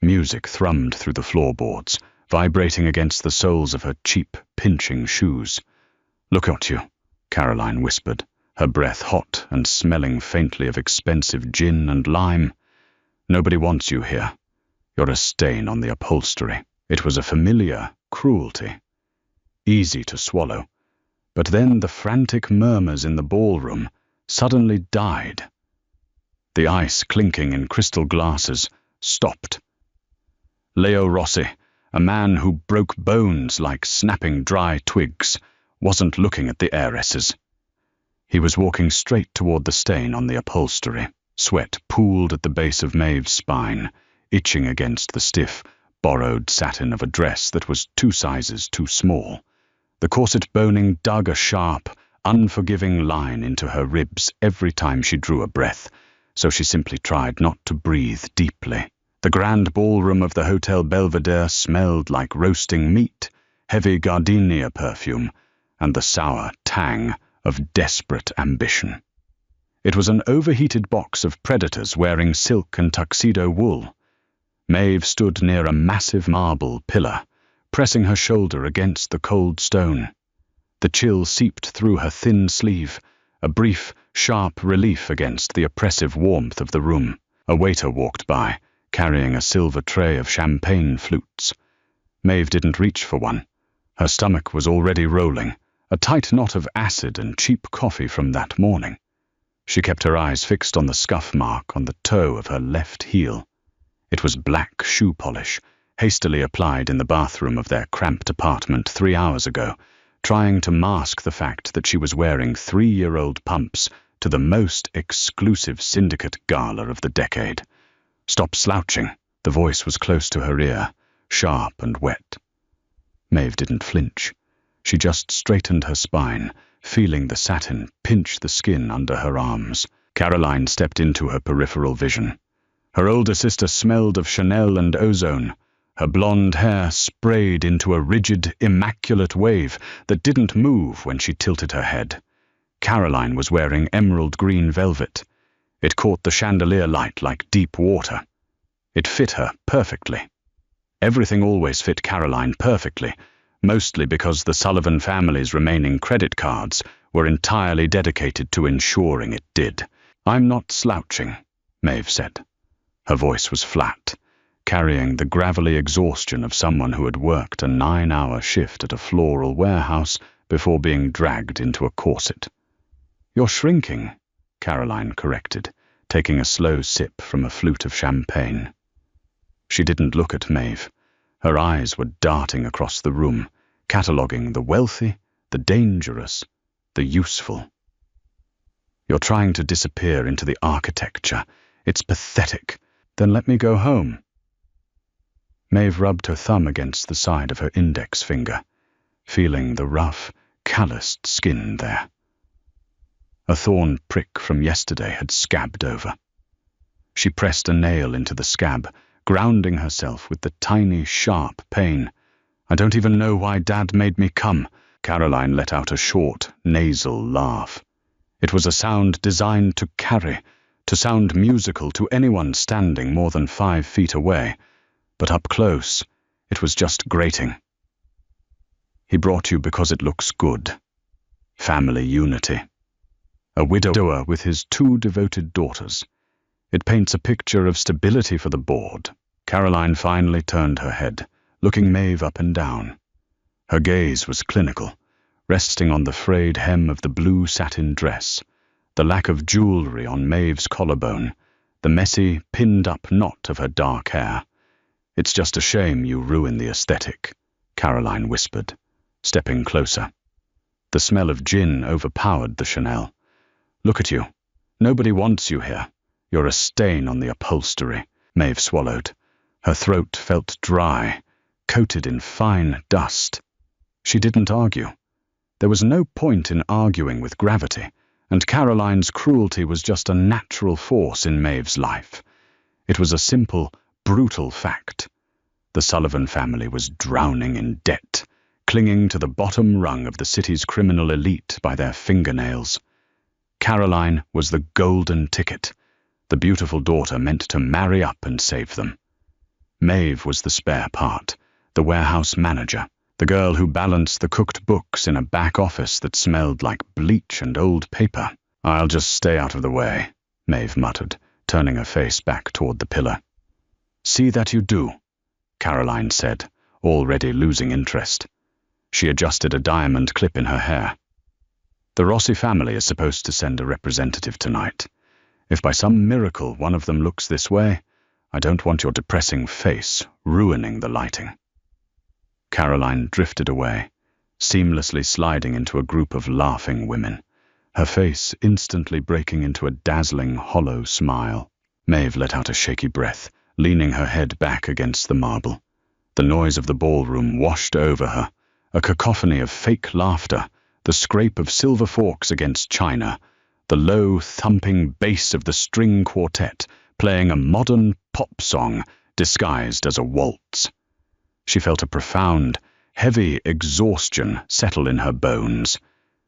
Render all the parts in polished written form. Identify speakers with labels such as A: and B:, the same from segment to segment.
A: Music thrummed through the floorboards, vibrating against the soles of her cheap, pinching shoes. "Look at you," Caroline whispered, her breath hot and smelling faintly of expensive gin and lime. "Nobody wants you here. You're a stain on the upholstery." It was a familiar cruelty, easy to swallow, but then the frantic murmurs in the ballroom suddenly died. The ice clinking in crystal glasses stopped. Leo Rossi, a man who broke bones like snapping dry twigs, wasn't looking at the heiresses. He was walking straight toward the stain on the upholstery. Sweat pooled at the base of Maeve's spine, itching against the stiff, borrowed satin of a dress that was 2 sizes too small. The corset boning dug a sharp, unforgiving line into her ribs every time she drew a breath, so she simply tried not to breathe deeply. The grand ballroom of the Hotel Belvedere smelled like roasting meat, heavy gardenia perfume, and the sour tang of desperate ambition. It was an overheated box of predators wearing silk and tuxedo wool. Maeve stood near a massive marble pillar, pressing her shoulder against the cold stone. The chill seeped through her thin sleeve, a brief, sharp relief against the oppressive warmth of the room. A waiter walked by, carrying a silver tray of champagne flutes. Maeve didn't reach for one. Her stomach was already rolling, a tight knot of acid and cheap coffee from that morning. She kept her eyes fixed on the scuff mark on the toe of her left heel. It was black shoe polish, hastily applied in the bathroom of their cramped apartment 3 hours ago, trying to mask the fact that she was wearing 3-year-old pumps to the most exclusive syndicate gala of the decade. "Stop slouching." The voice was close to her ear, sharp and wet. Maeve didn't flinch. She just straightened her spine, feeling the satin pinch the skin under her arms. Caroline stepped into her peripheral vision. Her older sister smelled of Chanel and ozone. Her blonde hair sprayed into a rigid, immaculate wave that didn't move when she tilted her head. Caroline was wearing emerald green velvet. It caught the chandelier light like deep water. It fit her perfectly. Everything always fit Caroline perfectly, mostly because the Sullivan family's remaining credit cards were entirely dedicated to ensuring it did. "I'm not slouching," Maeve said. Her voice was flat, carrying the gravelly exhaustion of someone who had worked a 9-hour shift at a floral warehouse before being dragged into a corset. "You're shrinking," Caroline corrected, taking a slow sip from a flute of champagne. She didn't look at Maeve. Her eyes were darting across the room, cataloguing the wealthy, the dangerous, the useful. "You're trying to disappear into the architecture. It's pathetic. Then let me go home." Maeve rubbed her thumb against the side of her index finger, feeling the rough, calloused skin there. A thorn prick from yesterday had scabbed over. She pressed a nail into the scab, grounding herself with the tiny, sharp pain. "I don't even know why Dad made me come." Caroline let out a short, nasal laugh. It was a sound designed to carry, to sound musical to anyone standing more than 5 feet away, but up close, it was just grating. "He brought you because it looks good. Family unity. A widower with his 2 devoted daughters. It paints a picture of stability for the board." Caroline finally turned her head, looking Maeve up and down. Her gaze was clinical, resting on the frayed hem of the blue satin dress, the lack of jewelry on Maeve's collarbone, the messy, pinned-up knot of her dark hair. "It's just a shame you ruin the aesthetic," Caroline whispered, stepping closer. The smell of gin overpowered the Chanel. "Look at you. Nobody wants you here. You're a stain on the upholstery." Maeve swallowed. Her throat felt dry, coated in fine dust. She didn't argue. There was no point in arguing with gravity, and Caroline's cruelty was just a natural force in Maeve's life. It was a simple, brutal fact. The Sullivan family was drowning in debt, clinging to the bottom rung of the city's criminal elite by their fingernails. Caroline was the golden ticket, the beautiful daughter meant to marry up and save them. Maeve was the spare part, the warehouse manager, the girl who balanced the cooked books in a back office that smelled like bleach and old paper. "I'll just stay out of the way," Maeve muttered, turning her face back toward the pillar. "See that you do," Caroline said, already losing interest. She adjusted a diamond clip in her hair. "The Rossi family is supposed to send a representative tonight. If by some miracle one of them looks this way, I don't want your depressing face ruining the lighting." Caroline drifted away, seamlessly sliding into a group of laughing women, her face instantly breaking into a dazzling, hollow smile. Maeve let out a shaky breath, leaning her head back against the marble. The noise of the ballroom washed over her, a cacophony of fake laughter, the scrape of silver forks against china, the low, thumping bass of the string quartet playing a modern pop song disguised as a waltz. She felt a profound, heavy exhaustion settle in her bones.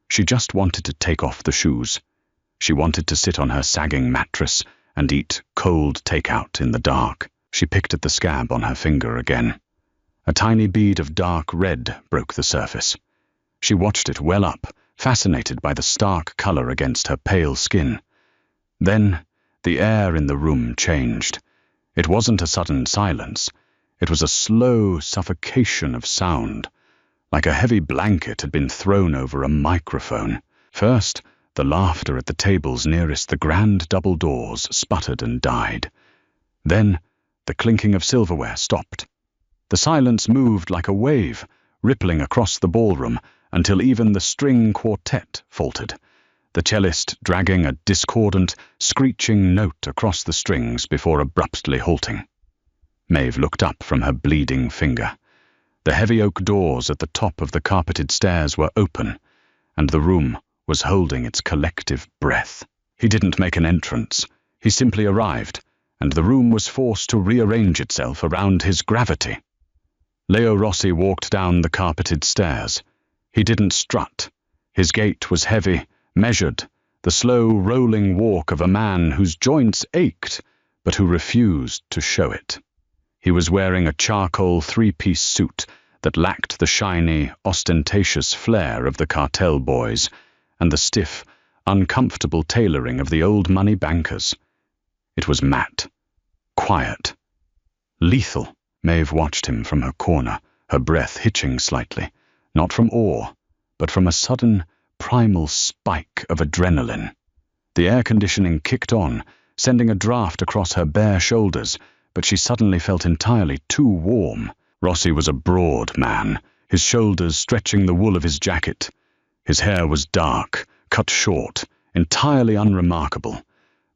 A: She just wanted to take off the shoes. She wanted to sit on her sagging mattress and eat cold takeout in the dark. She picked at the scab on her finger again. A tiny bead of dark red broke the surface. She watched it well up, fascinated by the stark color against her pale skin. Then, the air in the room changed. It wasn't a sudden silence. It was a slow suffocation of sound, like a heavy blanket had been thrown over a microphone. First, the laughter at the tables nearest the grand double doors sputtered and died. Then, the clinking of silverware stopped. The silence moved like a wave, rippling across the ballroom until even the string quartet faltered, the cellist dragging a discordant, screeching note across the strings before abruptly halting. Maeve looked up from her bleeding finger. The heavy oak doors at the top of the carpeted stairs were open, and the room was holding its collective breath. He didn't make an entrance. He simply arrived, and the room was forced to rearrange itself around his gravity. Leo Rossi walked down the carpeted stairs. He didn't strut. His gait was heavy, measured, the slow, rolling walk of a man whose joints ached, but who refused to show it. He was wearing a charcoal three-piece suit that lacked the shiny, ostentatious flair of the cartel boys and the stiff, uncomfortable tailoring of the old money bankers. It was matte, quiet, lethal. Maeve watched him from her corner, her breath hitching slightly, not from awe, but from a sudden, primal spike of adrenaline. The air conditioning kicked on, sending a draft across her bare shoulders, but she suddenly felt entirely too warm. Rossi was a broad man, his shoulders stretching the wool of his jacket. His hair was dark, cut short, entirely unremarkable,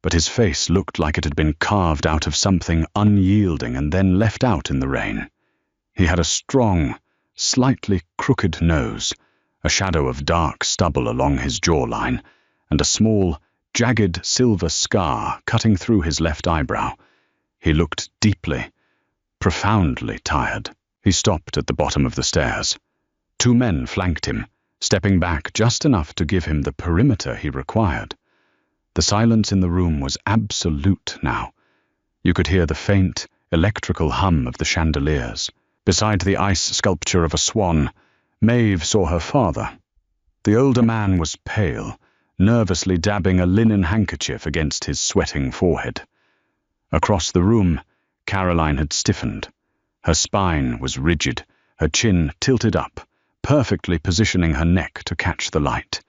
A: but his face looked like it had been carved out of something unyielding and then left out in the rain. He had a strong, slightly crooked nose, a shadow of dark stubble along his jawline, and a small, jagged silver scar cutting through his left eyebrow. He looked deeply, profoundly tired. He stopped at the bottom of the stairs. Two men flanked him, stepping back just enough to give him the perimeter he required. The silence in the room was absolute now. You could hear the faint, electrical hum of the chandeliers. Beside the ice sculpture of a swan, Maeve saw her father. The older man was pale, nervously dabbing a linen handkerchief against his sweating forehead. Across the room, Caroline had stiffened. Her spine was rigid, her chin tilted up, perfectly positioning her neck to catch the light.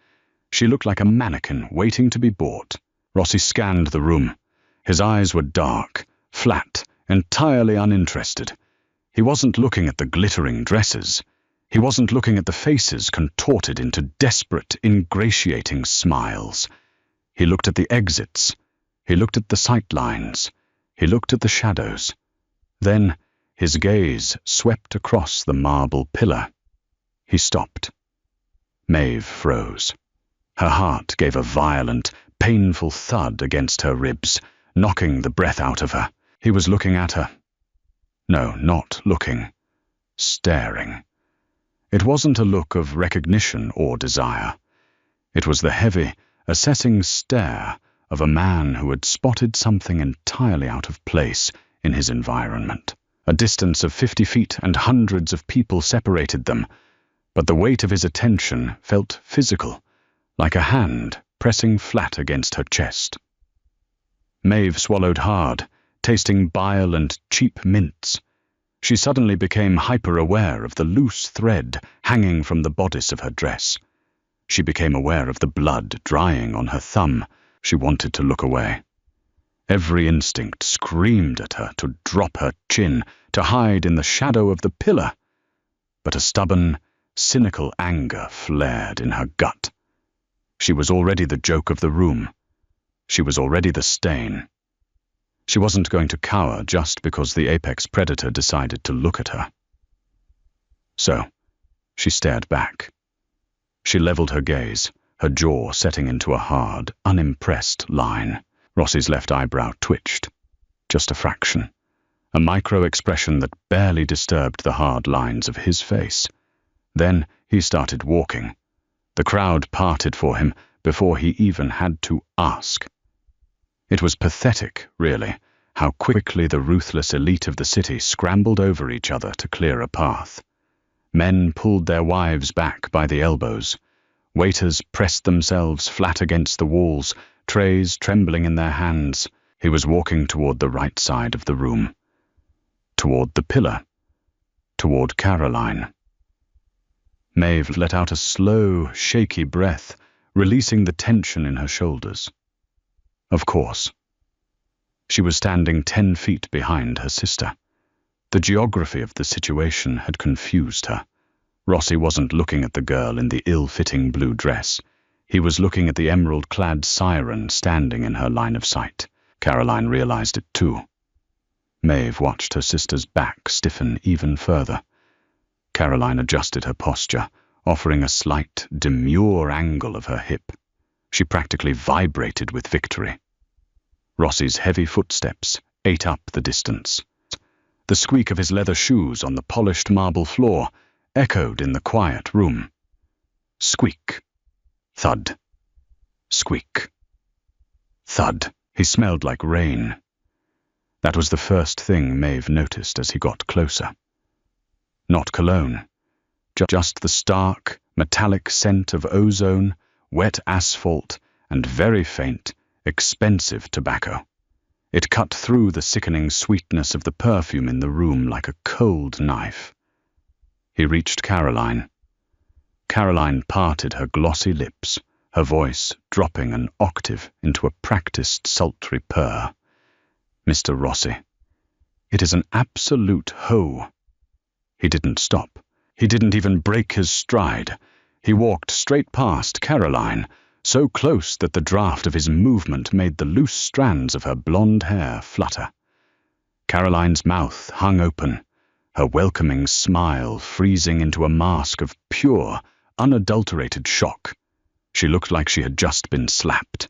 A: She looked like a mannequin waiting to be bought. Rossi scanned the room. His eyes were dark, flat, entirely uninterested. He wasn't looking at the glittering dresses. He wasn't looking at the faces contorted into desperate, ingratiating smiles. He looked at the exits. He looked at the sight lines. He looked at the shadows. Then his gaze swept across the marble pillar. He stopped. Maeve froze. Her heart gave a violent, painful thud against her ribs, knocking the breath out of her. He was looking at her. No, not looking. Staring. It wasn't a look of recognition or desire. It was the heavy, assessing stare of a man who had spotted something entirely out of place in his environment. A distance of 50 feet and hundreds of people separated them, but the weight of his attention felt physical, like a hand pressing flat against her chest. Maeve swallowed hard, tasting bile and cheap mints. She suddenly became hyper-aware of the loose thread hanging from the bodice of her dress. She became aware of the blood drying on her thumb. She wanted to look away. Every instinct screamed at her to drop her chin, to hide in the shadow of the pillar. But a stubborn, cynical anger flared in her gut. She was already the joke of the room. She was already the stain. She wasn't going to cower just because the apex predator decided to look at her. So, she stared back. She leveled her gaze, her jaw setting into a hard, unimpressed line. Rossi's left eyebrow twitched. Just a fraction. A micro-expression that barely disturbed the hard lines of his face. Then he started walking. The crowd parted for him before he even had to ask. It was pathetic, really, how quickly the ruthless elite of the city scrambled over each other to clear a path. Men pulled their wives back by the elbows. Waiters pressed themselves flat against the walls, trays trembling in their hands. He was walking toward the right side of the room. Toward the pillar. Toward Caroline. Maeve let out a slow, shaky breath, releasing the tension in her shoulders. Of course. She was standing 10 feet behind her sister. The geography of the situation had confused her. Rossi wasn't looking at the girl in the ill-fitting blue dress. He was looking at the emerald-clad siren standing in her line of sight. Caroline realized it too. Maeve watched her sister's back stiffen even further. Caroline adjusted her posture, offering a slight, demure angle of her hip. She practically vibrated with victory. Rossi's heavy footsteps ate up the distance. The squeak of his leather shoes on the polished marble floor echoed in the quiet room. Squeak. Thud. Squeak. Thud. He smelled like rain. That was the first thing Maeve noticed as he got closer. Not cologne. Just the stark, metallic scent of ozone, wet asphalt, and very faint, expensive tobacco. It cut through the sickening sweetness of the perfume in the room like a cold knife. He reached Caroline. Caroline parted her glossy lips, her voice dropping an octave into a practiced sultry purr. Mr. Rossi. It is an absolute hoe. He didn't stop. He didn't even break his stride. He walked straight past Caroline, so close that the draft of his movement made the loose strands of her blonde hair flutter. Caroline's mouth hung open, her welcoming smile freezing into a mask of pure, unadulterated shock. She looked like she had just been slapped.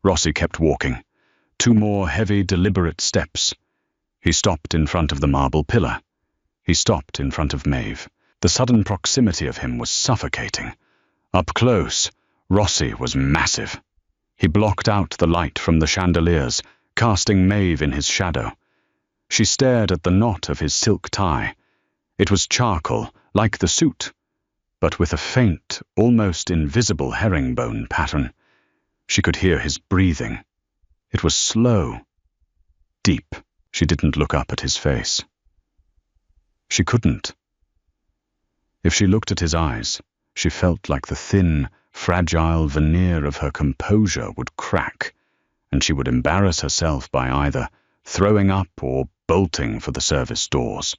A: Rossi kept walking. 2 more heavy, deliberate steps. He stopped in front of the marble pillar. He stopped in front of Maeve. The sudden proximity of him was suffocating. Up close, Rossi was massive. He blocked out the light from the chandeliers, casting Maeve in his shadow. She stared at the knot of his silk tie. It was charcoal, like the suit, but with a faint, almost invisible herringbone pattern. She could hear his breathing. It was slow, deep. She didn't look up at his face. She couldn't. If she looked at his eyes, she felt like the thin, fragile veneer of her composure would crack, and she would embarrass herself by either throwing up or bolting for the service doors.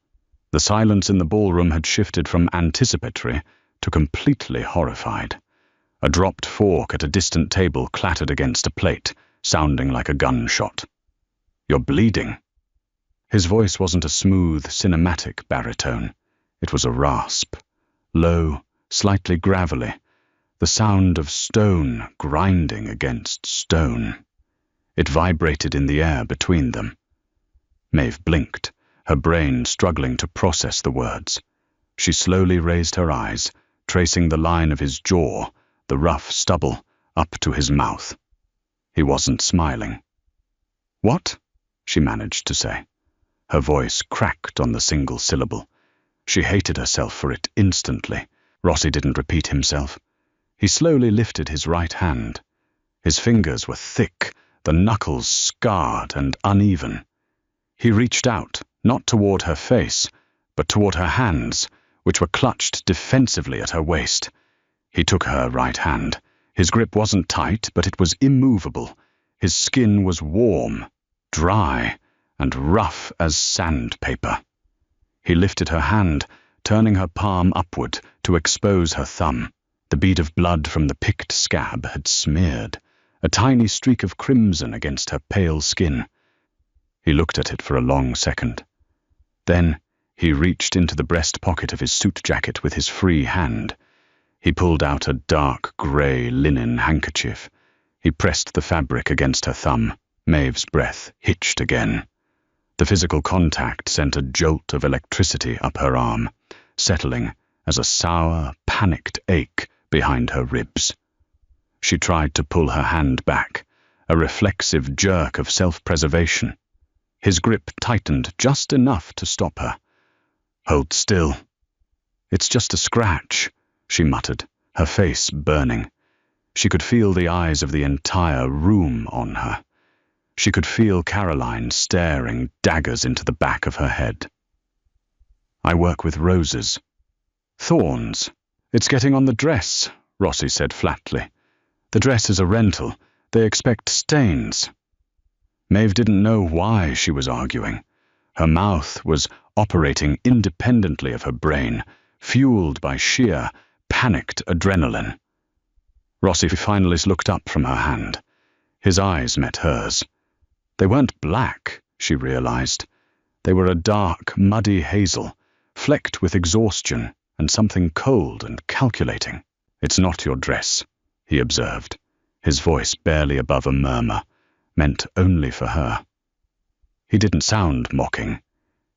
A: The silence in the ballroom had shifted from anticipatory to completely horrified. A dropped fork at a distant table clattered against a plate, sounding like a gunshot. "You're bleeding." His voice wasn't a smooth, cinematic baritone. It was a rasp, low, slightly gravelly, the sound of stone grinding against stone. It vibrated in the air between them. Maeve blinked, her brain struggling to process the words. She slowly raised her eyes, tracing the line of his jaw, the rough stubble, up to his mouth. He wasn't smiling. "What?" she managed to say. Her voice cracked on the single syllable. She hated herself for it instantly. Rossi didn't repeat himself. He slowly lifted his right hand. His fingers were thick, the knuckles scarred and uneven. He reached out, not toward her face, but toward her hands, which were clutched defensively at her waist. He took her right hand. His grip wasn't tight, but it was immovable. His skin was warm, dry, and rough as sandpaper. He lifted her hand, turning her palm upward to expose her thumb. The bead of blood from the picked scab had smeared, a tiny streak of crimson against her pale skin. He looked at it for a long second. Then he reached into the breast pocket of his suit jacket with his free hand. He pulled out a dark grey linen handkerchief. He pressed the fabric against her thumb. Maeve's breath hitched again. The physical contact sent a jolt of electricity up her arm, settling as a sour, panicked ache behind her ribs. She tried to pull her hand back, a reflexive jerk of self-preservation. His grip tightened just enough to stop her. "Hold still." "It's just a scratch," she muttered, her face burning. She could feel the eyes of the entire room on her. She could feel Caroline staring daggers into the back of her head. "I work with roses." "Thorns. It's getting on the dress," Rossi said flatly. "The dress is a rental. They expect stains." Maeve didn't know why she was arguing. Her mouth was operating independently of her brain, fueled by sheer, panicked adrenaline. Rossi finally looked up from her hand. His eyes met hers. They weren't black, she realized. They were a dark, muddy hazel, flecked with exhaustion and something cold and calculating. "It's not your dress," he observed, his voice barely above a murmur, meant only for her. He didn't sound mocking.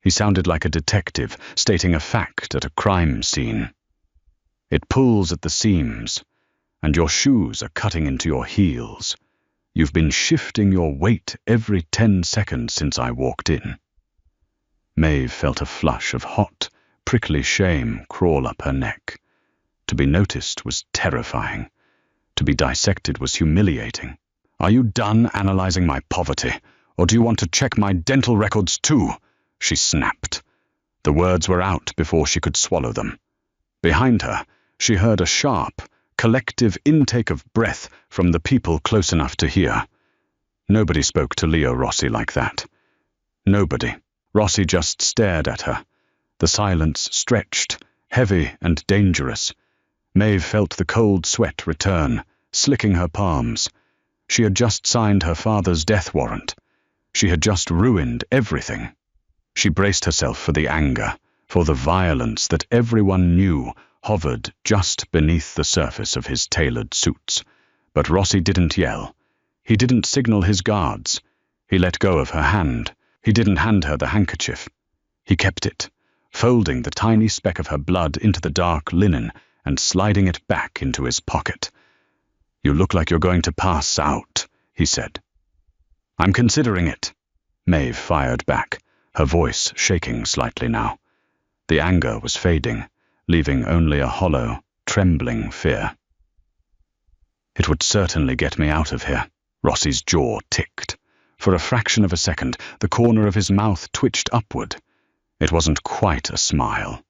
A: He sounded like a detective stating a fact at a crime scene. "It pulls at the seams, and your shoes are cutting into your heels. You've been shifting your weight every 10 seconds since I walked in." Maeve felt a flush of hot, prickly shame crawl up her neck. To be noticed was terrifying. To be dissected was humiliating. "Are you done analyzing my poverty, or do you want to check my dental records too?" she snapped. The words were out before she could swallow them. Behind her, she heard a sharp, collective intake of breath from the people close enough to hear. Nobody spoke to Leo Rossi like that. Nobody. Rossi just stared at her. The silence stretched, heavy and dangerous. Maeve felt the cold sweat return, slicking her palms. She had just signed her father's death warrant. She had just ruined everything. She braced herself for the anger, for the violence that everyone knew hovered just beneath the surface of his tailored suits. But Rossi didn't yell. He didn't signal his guards. He let go of her hand. He didn't hand her the handkerchief. He kept it, folding the tiny speck of her blood into the dark linen and sliding it back into his pocket. "You look like you're going to pass out," he said. "I'm considering it," Maeve fired back, her voice shaking slightly now. The anger was fading, leaving only a hollow, trembling fear. "It would certainly get me out of here." Rossi's jaw ticked. For a fraction of a second, the corner of his mouth twitched upward. It wasn't quite a smile.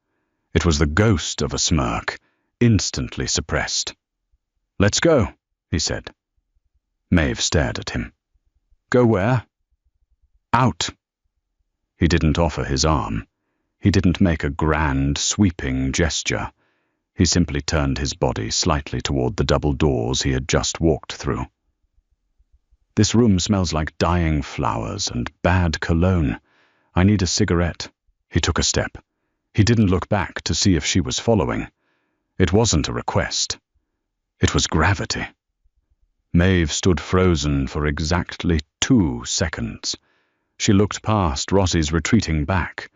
A: It was the ghost of a smirk, instantly suppressed. "Let's go," he said. Maeve stared at him. "Go where?" "Out." He didn't offer his arm. He didn't make a grand, sweeping gesture. He simply turned his body slightly toward the double doors he had just walked through. "This room smells like dying flowers and bad cologne. I need a cigarette." He took a step. He didn't look back to see if she was following. It wasn't a request. It was gravity. Maeve stood frozen for exactly 2 seconds. She looked past Rossi's retreating back.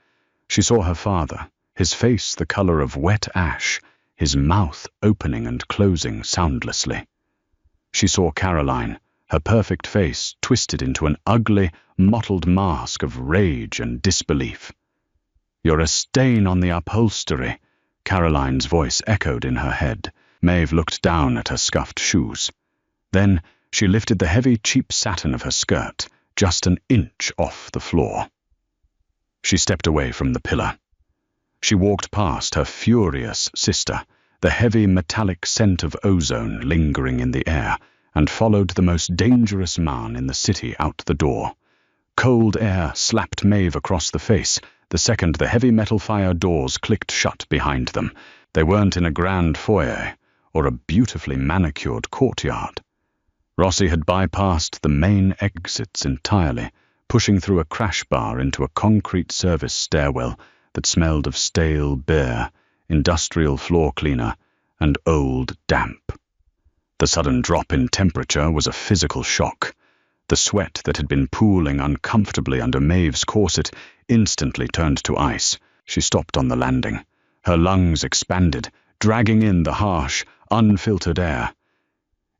A: She saw her father, his face the color of wet ash, his mouth opening and closing soundlessly. She saw Caroline, her perfect face twisted into an ugly, mottled mask of rage and disbelief. "You're a stain on the upholstery," Caroline's voice echoed in her head. Maeve looked down at her scuffed shoes. Then she lifted the heavy, cheap satin of her skirt just an inch off the floor. She stepped away from the pillar. She walked past her furious sister, the heavy metallic scent of ozone lingering in the air, and followed the most dangerous man in the city out the door. Cold air slapped Maeve across the face the second the heavy metal fire doors clicked shut behind them. They weren't in a grand foyer or a beautifully manicured courtyard. Rossi had bypassed the main exits entirely, pushing through a crash bar into a concrete service stairwell that smelled of stale beer, industrial floor cleaner, and old damp. The sudden drop in temperature was a physical shock. The sweat that had been pooling uncomfortably under Maeve's corset instantly turned to ice. She stopped on the landing. Her lungs expanded, dragging in the harsh, unfiltered air.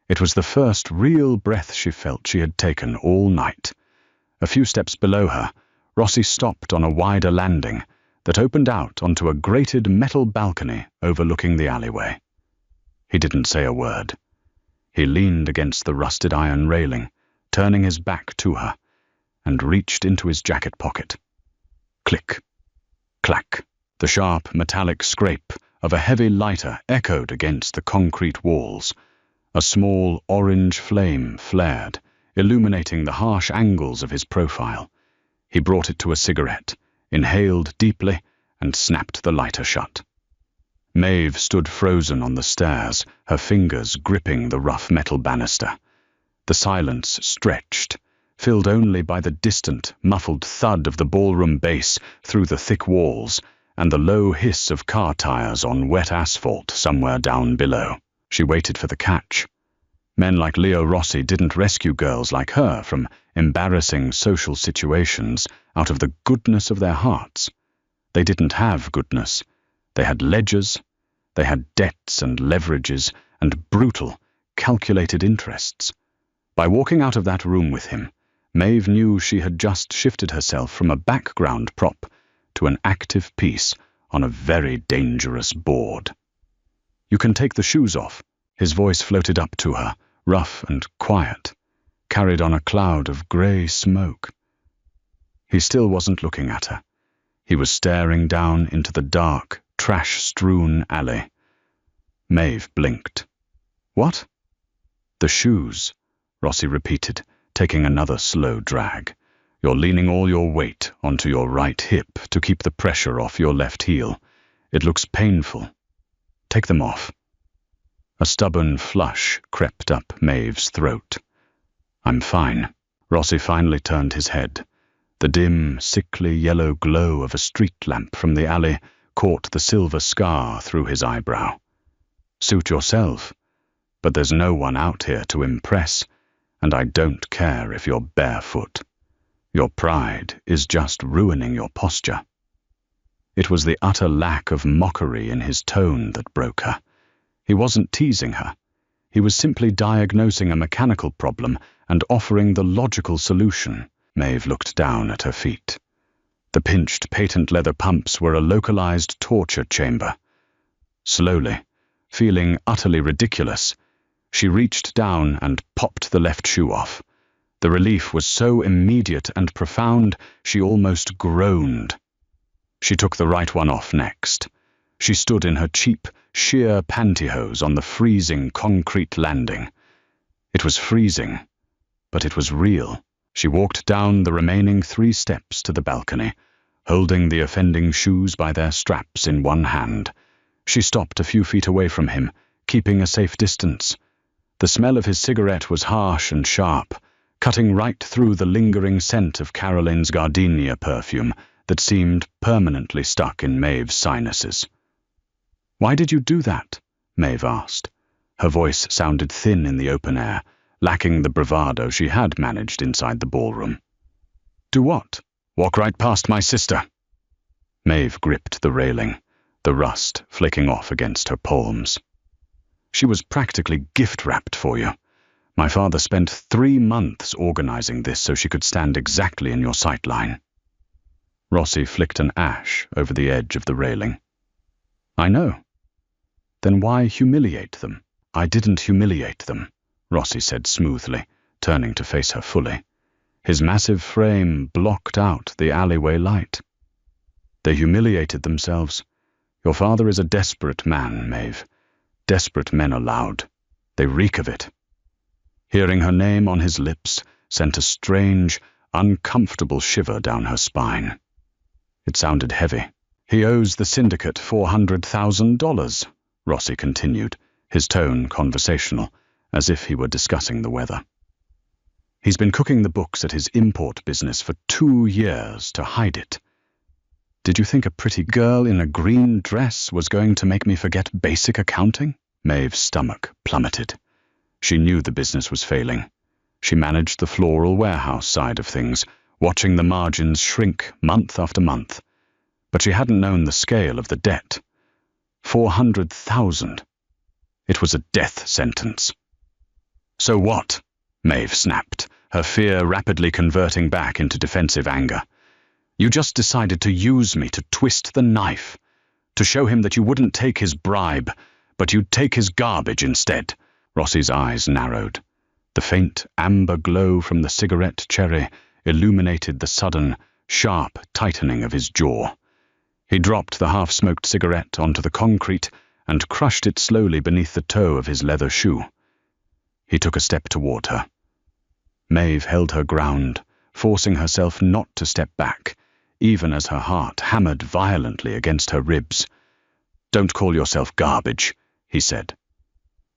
A: It was the first real breath she felt she had taken all night. A few steps below her, Rossi stopped on a wider landing that opened out onto a grated metal balcony overlooking the alleyway. He didn't say a word. He leaned against the rusted iron railing, turning his back to her, and reached into his jacket pocket. Click, clack. The sharp metallic scrape of a heavy lighter echoed against the concrete walls. A small orange flame flared, illuminating the harsh angles of his profile. He brought it to a cigarette, inhaled deeply, and snapped the lighter shut. Maeve stood frozen on the stairs, her fingers gripping the rough metal banister. The silence stretched, filled only by the distant, muffled thud of the ballroom bass through the thick walls and the low hiss of car tires on wet asphalt somewhere down below. She waited for the catch. Men like Leo Rossi didn't rescue girls like her from embarrassing social situations out of the goodness of their hearts. They didn't have goodness. They had ledgers. They had debts and leverages and brutal, calculated interests. By walking out of that room with him, Maeve knew she had just shifted herself from a background prop to an active piece on a very dangerous board. "You can take the shoes off." His voice floated up to her, rough and quiet, carried on a cloud of grey smoke. He still wasn't looking at her. He was staring down into the dark, trash-strewn alley. Maeve blinked. "What?" "The shoes," Rossi repeated, taking another slow drag. "You're leaning all your weight onto your right hip to keep the pressure off your left heel. It looks painful. Take them off." A stubborn flush crept up Maeve's throat. "I'm fine." Rossi finally turned his head. The dim, sickly yellow glow of a street lamp from the alley caught the silver scar through his eyebrow. "Suit yourself, but there's no one out here to impress, and I don't care if you're barefoot. Your pride is just ruining your posture." It was the utter lack of mockery in his tone that broke her. He wasn't teasing her. He was simply diagnosing a mechanical problem and offering the logical solution. Maeve looked down at her feet. The pinched patent leather pumps were a localized torture chamber. Slowly, feeling utterly ridiculous, she reached down and popped the left shoe off. The relief was so immediate and profound, she almost groaned. She took the right one off next. She stood in her cheap, sheer pantyhose on the freezing concrete landing. It was freezing, but it was real. She walked down the remaining 3 steps to the balcony, holding the offending shoes by their straps in one hand. She stopped a few feet away from him, keeping a safe distance. The smell of his cigarette was harsh and sharp, cutting right through the lingering scent of Caroline's gardenia perfume that seemed permanently stuck in Maeve's sinuses. "Why did you do that?" Maeve asked. Her voice sounded thin in the open air, lacking the bravado she had managed inside the ballroom. "Do what?" "Walk right past my sister." Maeve gripped the railing, the rust flaking off against her palms. "She was practically gift-wrapped for you. My father spent 3 months organizing this so she could stand exactly in your sight line. Rossi flicked an ash over the edge of the railing. I know. Then why humiliate them? I didn't humiliate them, Rossi said smoothly, turning to face her fully. His massive frame blocked out the alleyway light. They humiliated themselves. Your father is a desperate man, Maeve. Desperate men are loud. They reek of it. Hearing her name on his lips sent a strange, uncomfortable shiver down her spine. It sounded heavy. He owes the syndicate $400,000, Rossi continued, his tone conversational, as if he were discussing the weather. He's been cooking the books at his import business for 2 years to hide it. Did you think a pretty girl in a green dress was going to make me forget basic accounting? Maeve's stomach plummeted. She knew the business was failing. She managed the floral warehouse side of things, watching the margins shrink month after month. But she hadn't known the scale of the debt. 400,000. It was a death sentence. So what? Maeve snapped, her fear rapidly converting back into defensive anger. You just decided to use me to twist the knife, to show him that you wouldn't take his bribe, but you'd take his garbage instead. Rossi's eyes narrowed. The faint amber glow from the cigarette cherry illuminated the sudden, sharp tightening of his jaw. He dropped the half-smoked cigarette onto the concrete and crushed it slowly beneath the toe of his leather shoe. He took a step toward her. Maeve held her ground, forcing herself not to step back, even as her heart hammered violently against her ribs. Don't call yourself garbage, he said.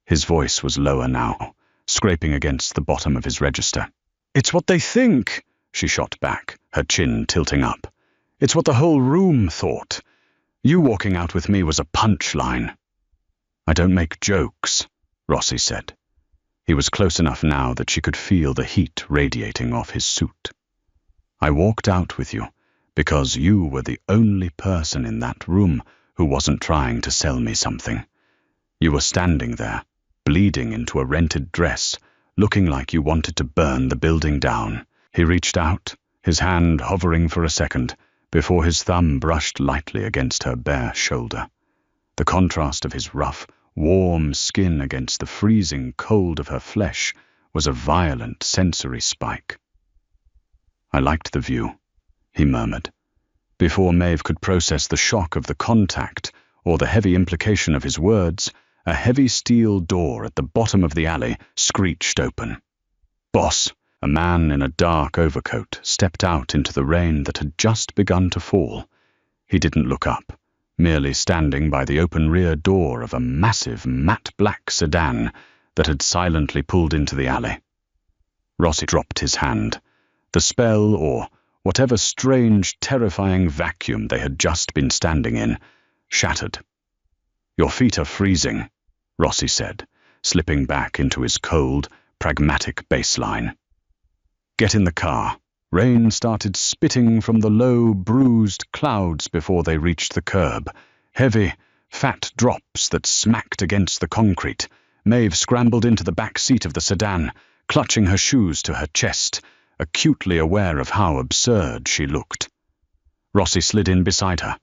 A: His voice was lower now, scraping against the bottom of his register. It's what they think, she shot back, her chin tilting up. It's what the whole room thought. You walking out with me was a punchline. I don't make jokes, Rossi said. He was close enough now that she could feel the heat radiating off his suit. I walked out with you because you were the only person in that room who wasn't trying to sell me something. You were standing there, bleeding into a rented dress, looking like you wanted to burn the building down. He reached out, his hand hovering for a second, before his thumb brushed lightly against her bare shoulder. The contrast of his rough, warm skin against the freezing cold of her flesh was a violent sensory spike. I liked the view, he murmured. Before Maeve could process the shock of the contact or the heavy implication of his words, a heavy steel door at the bottom of the alley screeched open. Boss, a man in a dark overcoat, stepped out into the rain that had just begun to fall. He didn't look up, merely standing by the open rear door of a massive matte black sedan that had silently pulled into the alley. Rossi dropped his hand. The spell, or whatever strange, terrifying vacuum they had just been standing in, shattered. Your feet are freezing, Rossi said, slipping back into his cold, pragmatic baseline. Get in the car. Rain started spitting from the low, bruised clouds before they reached the curb. Heavy, fat drops that smacked against the concrete. Maeve scrambled into the back seat of the sedan, clutching her shoes to her chest, acutely aware of how absurd she looked. Rossi slid in beside her.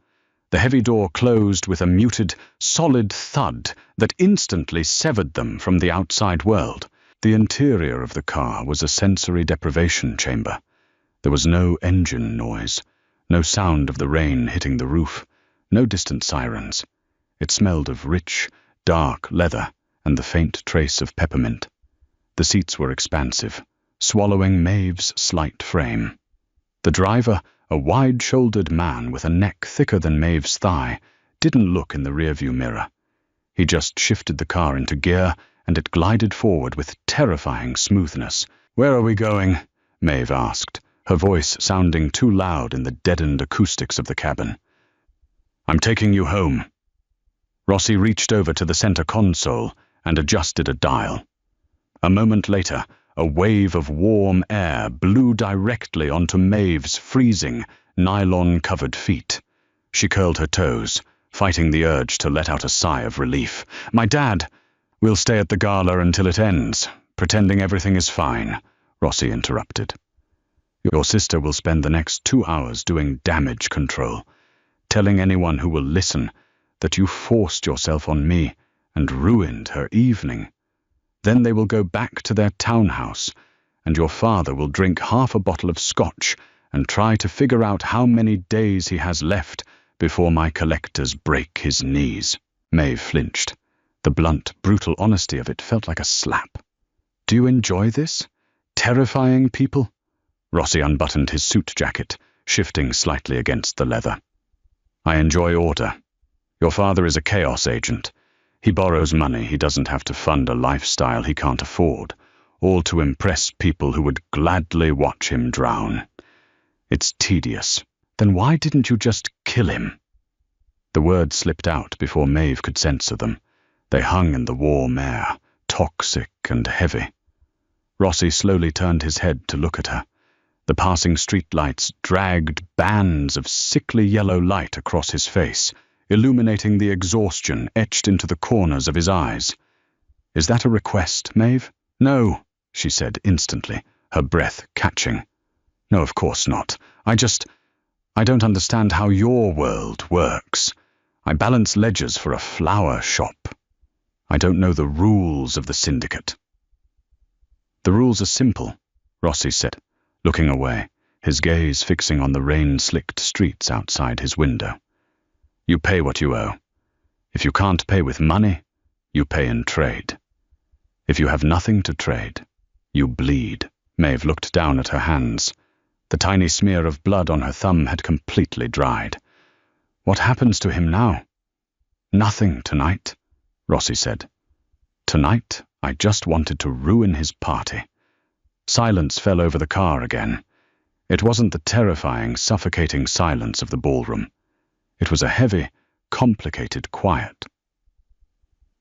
A: The heavy door closed with a muted, solid thud that instantly severed them from the outside world. The interior of the car was a sensory deprivation chamber. There was no engine noise, no sound of the rain hitting the roof, no distant sirens. It smelled of rich, dark leather and the faint trace of peppermint. The seats were expansive, swallowing Maeve's slight frame. The driver, a wide-shouldered man with a neck thicker than Maeve's thigh, didn't look in the rearview mirror. He just shifted the car into gear, and it glided forward with terrifying smoothness. Where are we going? Maeve asked, her voice sounding too loud in the deadened acoustics of the cabin. I'm taking you home. Rossi reached over to the center console and adjusted a dial. A moment later, a wave of warm air blew directly onto Maeve's freezing, nylon-covered feet. She curled her toes, fighting the urge to let out a sigh of relief. My dad! We'll stay at the gala until it ends, pretending everything is fine," Rossi interrupted. "Your sister will spend the next 2 hours doing damage control, telling anyone who will listen that you forced yourself on me and ruined her evening. Then they will go back to their townhouse, and your father will drink half a bottle of scotch and try to figure out how many days he has left before my collectors break his knees." Maeve flinched. The blunt, brutal honesty of it felt like a slap. "Do you enjoy this? Terrifying people?" Rossi unbuttoned his suit jacket, shifting slightly against the leather. "I enjoy order. Your father is a chaos agent. He borrows money he doesn't have to fund a lifestyle he can't afford, all to impress people who would gladly watch him drown. It's tedious. Then why didn't you just kill him?" The words slipped out before Maeve could censor them. They hung in the warm air, toxic and heavy. Rossi slowly turned his head to look at her. The passing streetlights dragged bands of sickly yellow light across his face, illuminating the exhaustion etched into the corners of his eyes. "Is that a request, Maeve?" "No," she said instantly, her breath catching. "No, of course not. I don't understand how your world works. I balance ledgers for a flower shop. I don't know the rules of the syndicate." "The rules are simple," Rossi said, looking away, his gaze fixing on the rain-slicked streets outside his window. "You pay what you owe. If you can't pay with money, you pay in trade. If you have nothing to trade, you bleed." Maeve looked down at her hands. The tiny smear of blood on her thumb had completely dried. "What happens to him now?" "Nothing tonight," Rossi said. "Tonight, I just wanted to ruin his party." Silence fell over the car again. It wasn't the terrifying, suffocating silence of the ballroom. It was a heavy, complicated quiet.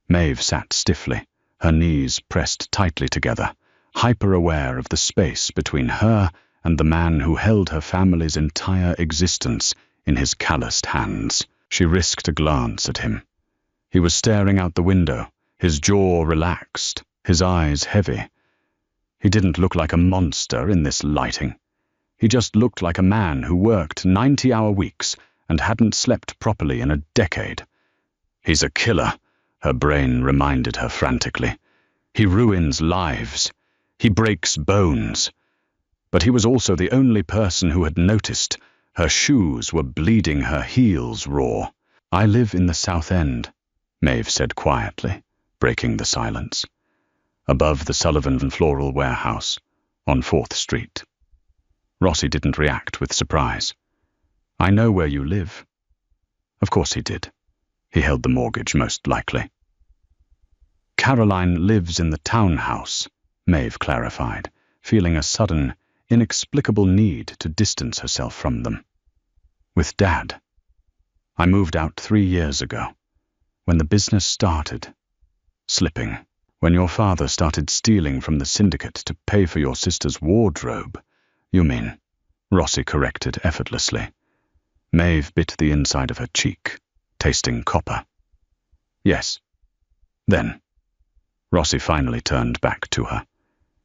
A: Maeve sat stiffly, her knees pressed tightly together, hyper-aware of the space between her and the man who held her family's entire existence in his calloused hands. She risked a glance at him. He was staring out the window, his jaw relaxed, his eyes heavy. He didn't look like a monster in this lighting. He just looked like a man who worked 90-hour weeks and hadn't slept properly in a decade. "He's a killer," her brain reminded her frantically. "He ruins lives. He breaks bones." But he was also the only person who had noticed her shoes were bleeding her heels raw. "I live in the South End," Maeve said quietly, breaking the silence. "Above the Sullivan Floral Warehouse, on 4th Street. Rossi didn't react with surprise. "I know where you live." Of course he did. He held the mortgage, most likely. "Caroline lives in the townhouse," Maeve clarified, feeling a sudden, inexplicable need to distance herself from them. "With Dad. I moved out 3 years ago, when the business started slipping, when your father started stealing from the syndicate to pay for your sister's wardrobe. You mean," Rossi corrected effortlessly. Maeve bit the inside of her cheek, tasting copper. "Yes. Then." Rossi finally turned back to her.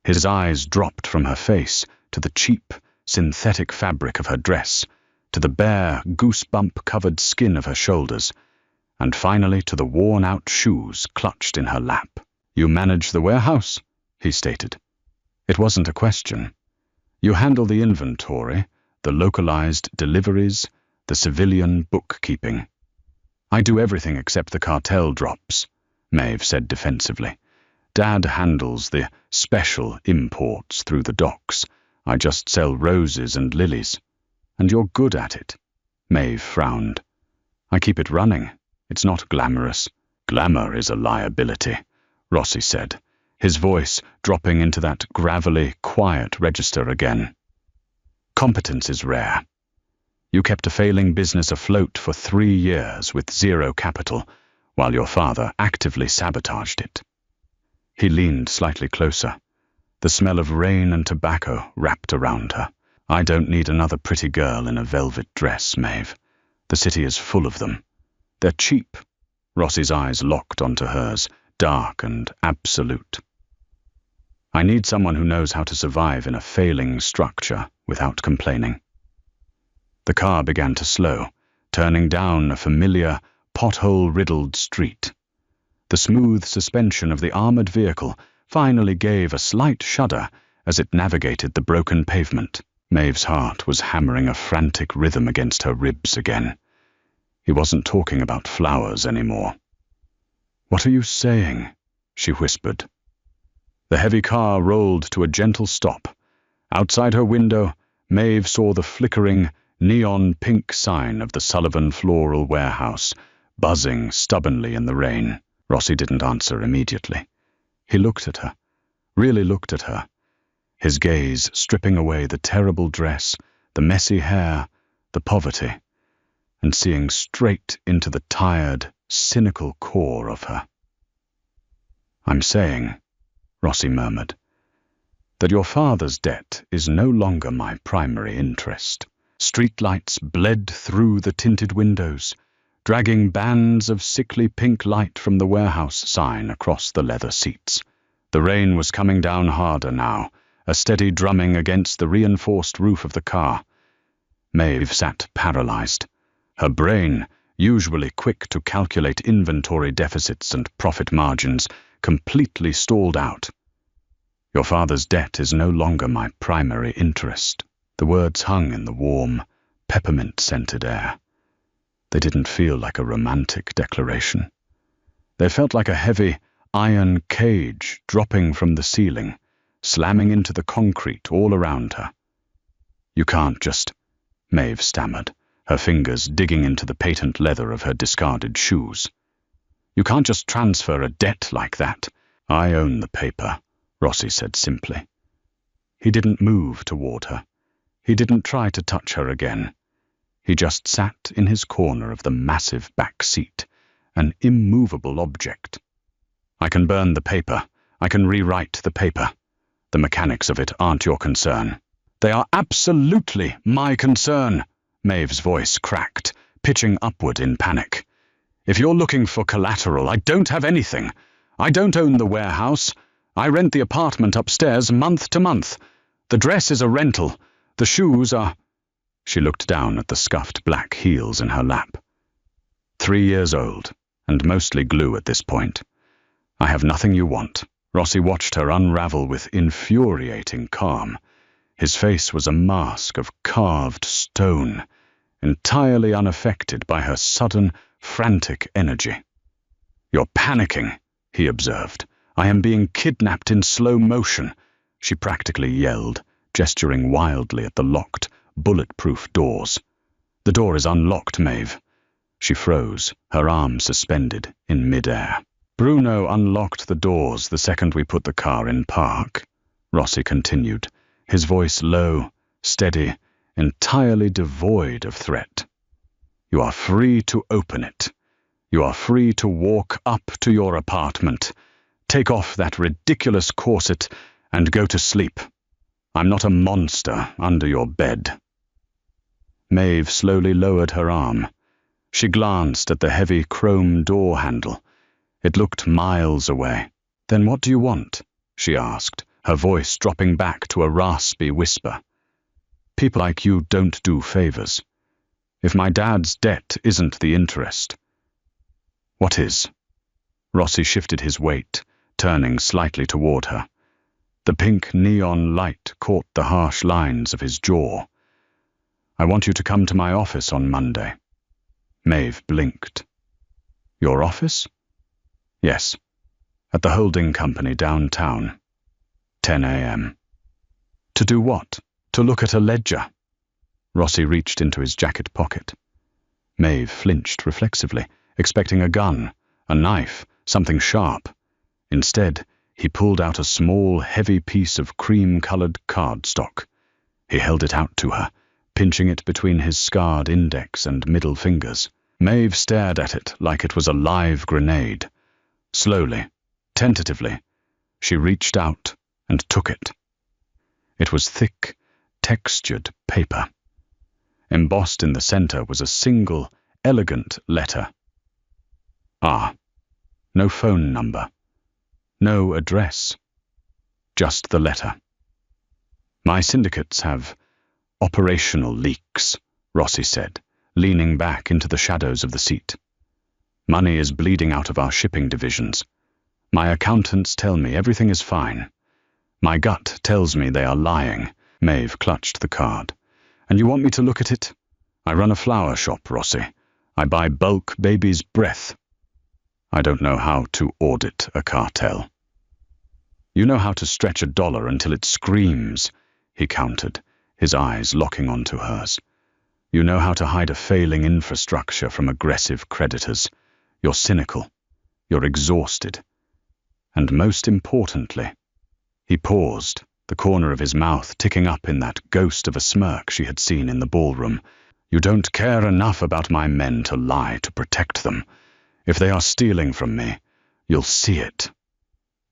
A: His eyes dropped from her face to the cheap, synthetic fabric of her dress, to the bare, goosebump-covered skin of her shoulders, and finally to the worn-out shoes clutched in her lap. "You manage the warehouse," he stated. It wasn't a question. "You handle the inventory, the localized deliveries, the civilian bookkeeping." "I do everything except the cartel drops," Maeve said defensively. "Dad handles the special imports through the docks. I just sell roses and lilies." "And you're good at it." Maeve frowned. "I keep it running. It's not glamorous." "Glamour is a liability," Rossi said, his voice dropping into that gravelly, quiet register again. "Competence is rare. You kept a failing business afloat for 3 years with 0 capital, while your father actively sabotaged it." He leaned slightly closer. The smell of rain and tobacco wrapped around her. "I don't need another pretty girl in a velvet dress, Maeve. The city is full of them. They're cheap." Rossi's eyes locked onto hers, dark and absolute. I need someone who knows how to survive in a failing structure without complaining. The car began to slow, turning down a familiar, pothole-riddled street. The smooth suspension of the armored vehicle finally gave a slight shudder as it navigated the broken pavement. Maeve's heart was hammering a frantic rhythm against her ribs again. He wasn't talking about flowers anymore. "What are you saying?" she whispered. The heavy car rolled to a gentle stop. Outside her window, Maeve saw the flickering, neon pink sign of the Sullivan Floral Warehouse, buzzing stubbornly in the rain. Rossi didn't answer immediately. He looked at her, really looked at her, his gaze stripping away the terrible dress, the messy hair, the poverty, and seeing straight into the tired, cynical core of her. "I'm saying," Rossi murmured, "that your father's debt is no longer my primary interest." Streetlights bled through the tinted windows, dragging bands of sickly pink light from the warehouse sign across the leather seats. The rain was coming down harder now, a steady drumming against the reinforced roof of the car. Maeve sat paralyzed. Her brain, usually quick to calculate inventory deficits and profit margins, completely stalled out. "Your father's debt is no longer my primary interest." The words hung in the warm, peppermint-scented air. They didn't feel like a romantic declaration. They felt like a heavy, iron cage dropping from the ceiling, slamming into the concrete all around her. "You can't just," Maeve stammered, her fingers digging into the patent leather of her discarded shoes. "You can't just transfer a debt like that." "I own the paper," Rossi said simply. He didn't move toward her. He didn't try to touch her again. He just sat in his corner of the massive back seat, an immovable object. "I can burn the paper. I can rewrite the paper. The mechanics of it aren't your concern." "They are absolutely my concern," Maeve's voice cracked, pitching upward in panic. "If you're looking for collateral, I don't have anything. I don't own the warehouse. I rent the apartment upstairs month to month. The dress is a rental. The shoes are—" She looked down at the scuffed black heels in her lap. 3 years old, and mostly glue at this point. "I have nothing you want." Rossi watched her unravel with infuriating calm. His face was a mask of carved stone, entirely unaffected by her sudden, frantic energy. "You're panicking," he observed. "I am being kidnapped in slow motion," she practically yelled, gesturing wildly at the locked, bulletproof doors. "The door is unlocked, Maeve." She froze, her arm suspended in mid-air. "Bruno unlocked the doors the second we put the car in park," Rossi continued, his voice low, steady, entirely devoid of threat. "You are free to open it. You are free to walk up to your apartment, take off that ridiculous corset, and go to sleep. I'm not a monster under your bed." Maeve slowly lowered her arm. She glanced at the heavy chrome door handle. It looked miles away. "Then what do you want?" she asked, her voice dropping back to a raspy whisper. "People like you don't do favors. If my dad's debt isn't the interest, what is?" Rossi shifted his weight, turning slightly toward her. The pink neon light caught the harsh lines of his jaw. "I want you to come to my office on Monday." Maeve blinked. "Your office?" "Yes, at the holding company downtown. 10 a.m. "To do what?" "To look at a ledger." Rossi reached into his jacket pocket. Maeve flinched reflexively, expecting a gun, a knife, something sharp. Instead, he pulled out a small, heavy piece of cream-colored cardstock. He held it out to her, pinching it between his scarred index and middle fingers. Maeve stared at it like it was a live grenade. Slowly, tentatively, she reached out and took it. It was thick, textured paper. Embossed in the center was a single, elegant letter. "Ah." No phone number. No address. just the letter. My syndicates have operational leaks, Rossi said, leaning back into the shadows of the seat. Money is bleeding out of our shipping divisions. My accountants tell me everything is fine. My gut tells me they are lying. Maeve clutched the card. And you want me to look at it? I run a flower shop, Rossi. I buy bulk baby's breath. I don't know how to audit a cartel. You know how to stretch $1 until it screams, he countered, his eyes locking onto hers. You know how to hide a failing infrastructure from aggressive creditors. You're cynical. You're exhausted. And most importantly, he paused, the corner of his mouth ticking up in that ghost of a smirk she had seen in the ballroom. You don't care enough about my men to lie to protect them. If they are stealing from me, you'll see it.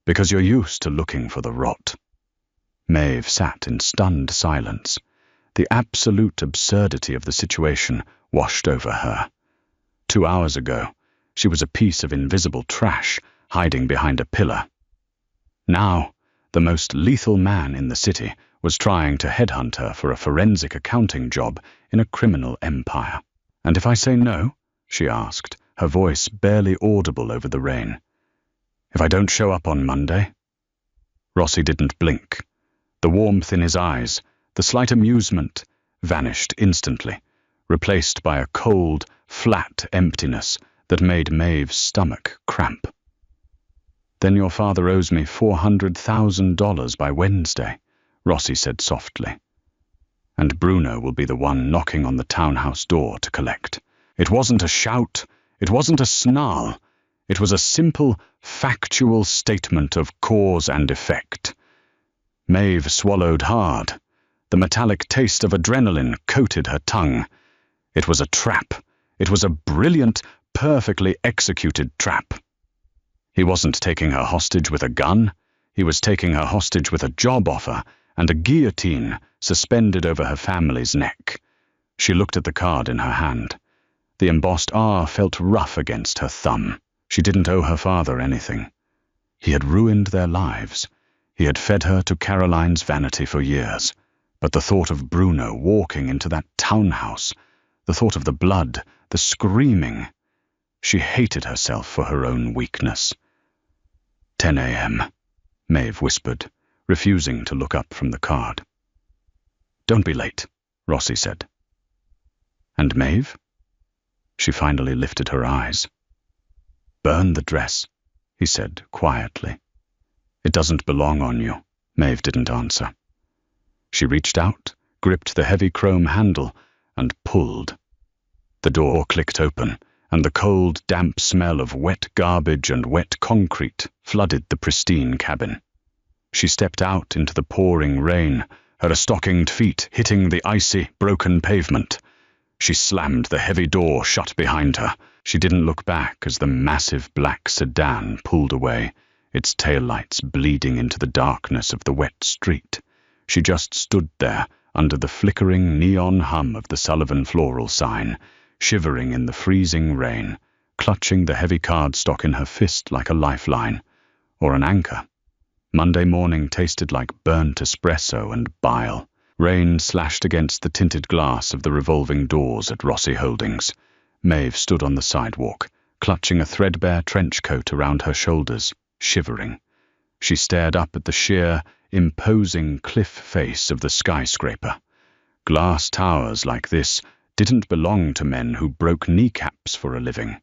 A: Because you're used to looking for the rot. Maeve sat in stunned silence. The absolute absurdity of the situation washed over her. 2 hours ago, she was a piece of invisible trash hiding behind a pillar. Now, the most lethal man in the city was trying to headhunt her for a forensic accounting job in a criminal empire. And if I say no, she asked, her voice barely audible over the rain. If I don't show up on Monday? Rossi didn't blink. The warmth in his eyes, the slight amusement, vanished instantly, replaced by a cold, flat emptiness that made Maeve's stomach cramp. Then your father owes me $400,000 by Wednesday, Rossi said softly. And Bruno will be the one knocking on the townhouse door to collect. It wasn't a shout, it wasn't a snarl. It was a simple, factual statement of cause and effect. Maeve swallowed hard. The metallic taste of adrenaline coated her tongue. It was a trap. It was a brilliant, perfectly executed trap. He wasn't taking her hostage with a gun. He was taking her hostage with a job offer and a guillotine suspended over her family's neck. She looked at the card in her hand. The embossed R felt rough against her thumb. She didn't owe her father anything. He had ruined their lives. He had fed her to Caroline's vanity for years. But the thought of Bruno walking into that townhouse, the thought of the blood, the screaming, she hated herself for her own weakness. 10 a.m., Maeve whispered, refusing to look up from the card. Don't be late, Rossi said. And Maeve? She finally lifted her eyes. Burn the dress, he said quietly. It doesn't belong on you. Maeve didn't answer. She reached out, gripped the heavy chrome handle, and pulled. The door clicked open, and the cold, damp smell of wet garbage and wet concrete flooded the pristine cabin. She stepped out into the pouring rain, her stockinged feet hitting the icy, broken pavement. She slammed the heavy door shut behind her. She didn't look back as the massive black sedan pulled away, its taillights bleeding into the darkness of the wet street. She just stood there under the flickering neon hum of the Sullivan floral sign, shivering in the freezing rain, clutching the heavy cardstock in her fist like a lifeline, or an anchor. Monday morning tasted like burnt espresso and bile. Rain slashed against the tinted glass of the revolving doors at Rossi Holdings. Maeve stood on the sidewalk, clutching a threadbare trench coat around her shoulders, shivering. She stared up at the sheer, imposing cliff face of the skyscraper. Glass towers like this didn't belong to men who broke kneecaps for a living.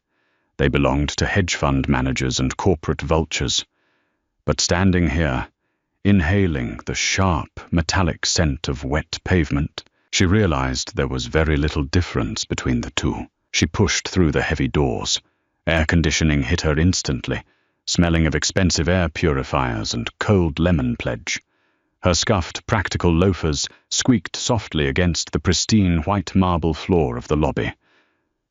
A: They belonged to hedge fund managers and corporate vultures. But standing here, inhaling the sharp, metallic scent of wet pavement, she realized there was very little difference between the two. She pushed through the heavy doors. Air conditioning hit her instantly, smelling of expensive air purifiers and cold lemon pledge. Her scuffed practical loafers squeaked softly against the pristine white marble floor of the lobby.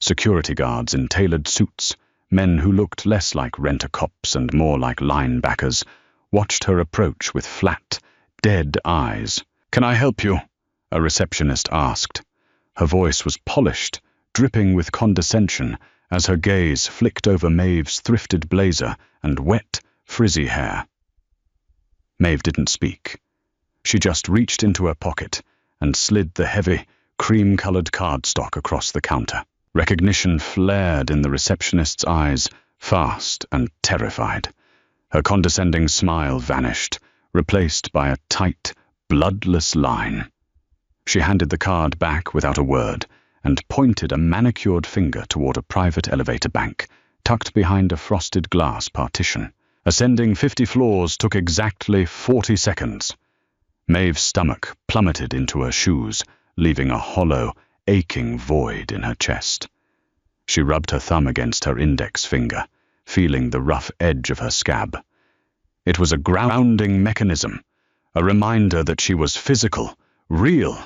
A: Security guards in tailored suits, men who looked less like rent-a-cops and more like linebackers, watched her approach with flat, dead eyes. "Can I help you?" a receptionist asked. Her voice was polished, dripping with condescension, as her gaze flicked over Maeve's thrifted blazer and wet, frizzy hair. Maeve didn't speak. She just reached into her pocket and slid the heavy, cream-colored cardstock across the counter. Recognition flared in the receptionist's eyes, fast and terrified. Her condescending smile vanished, replaced by a tight, bloodless line. She handed the card back without a word and pointed a manicured finger toward a private elevator bank, tucked behind a frosted glass partition. Ascending 50 floors took exactly 40 seconds. Maeve's stomach plummeted into her shoes, leaving a hollow, aching void in her chest. She rubbed her thumb against her index finger, feeling the rough edge of her scab. It was a grounding mechanism, a reminder that she was physical, real,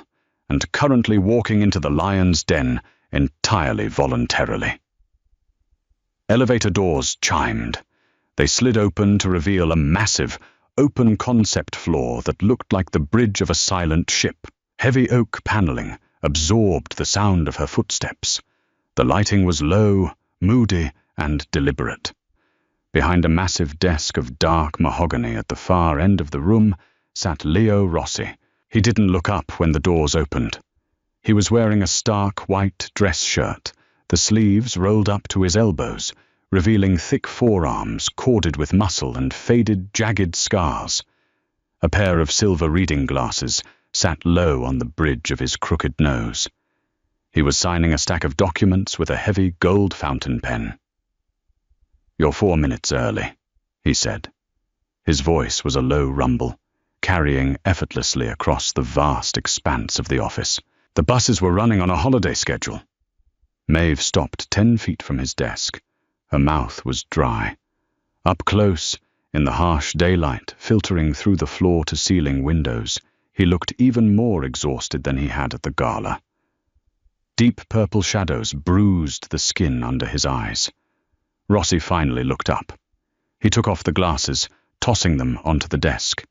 A: and currently walking into the lion's den entirely voluntarily. Elevator doors chimed. They slid open to reveal a massive, open-concept floor that looked like the bridge of a silent ship. Heavy oak paneling absorbed the sound of her footsteps. The lighting was low, moody, and deliberate. Behind a massive desk of dark mahogany at the far end of the room sat Leo Rossi. He didn't look up when the doors opened. He was wearing a stark white dress shirt, the sleeves rolled up to his elbows, revealing thick forearms corded with muscle and faded, jagged scars. A pair of silver reading glasses sat low on the bridge of his crooked nose. He was signing a stack of documents with a heavy gold fountain pen. "You're 4 minutes early," he said. His voice was a low rumble, carrying effortlessly across the vast expanse of the office. The buses were running on a holiday schedule. Maeve stopped 10 feet from his desk. Her mouth was dry. Up close, in the harsh daylight filtering through the floor-to-ceiling windows, he looked even more exhausted than he had at the gala. Deep purple shadows bruised the skin under his eyes. Rossi finally looked up. He took off the glasses, tossing them onto the desk.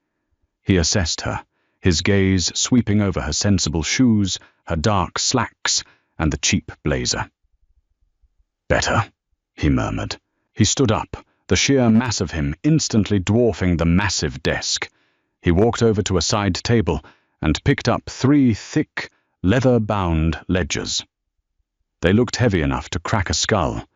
A: He assessed her, his gaze sweeping over her sensible shoes, her dark slacks, and the cheap blazer. "Better," he murmured. He stood up, the sheer mass of him instantly dwarfing the massive desk. He walked over to a side table and picked up 3 thick, leather-bound ledgers. They looked heavy enough to crack a skull.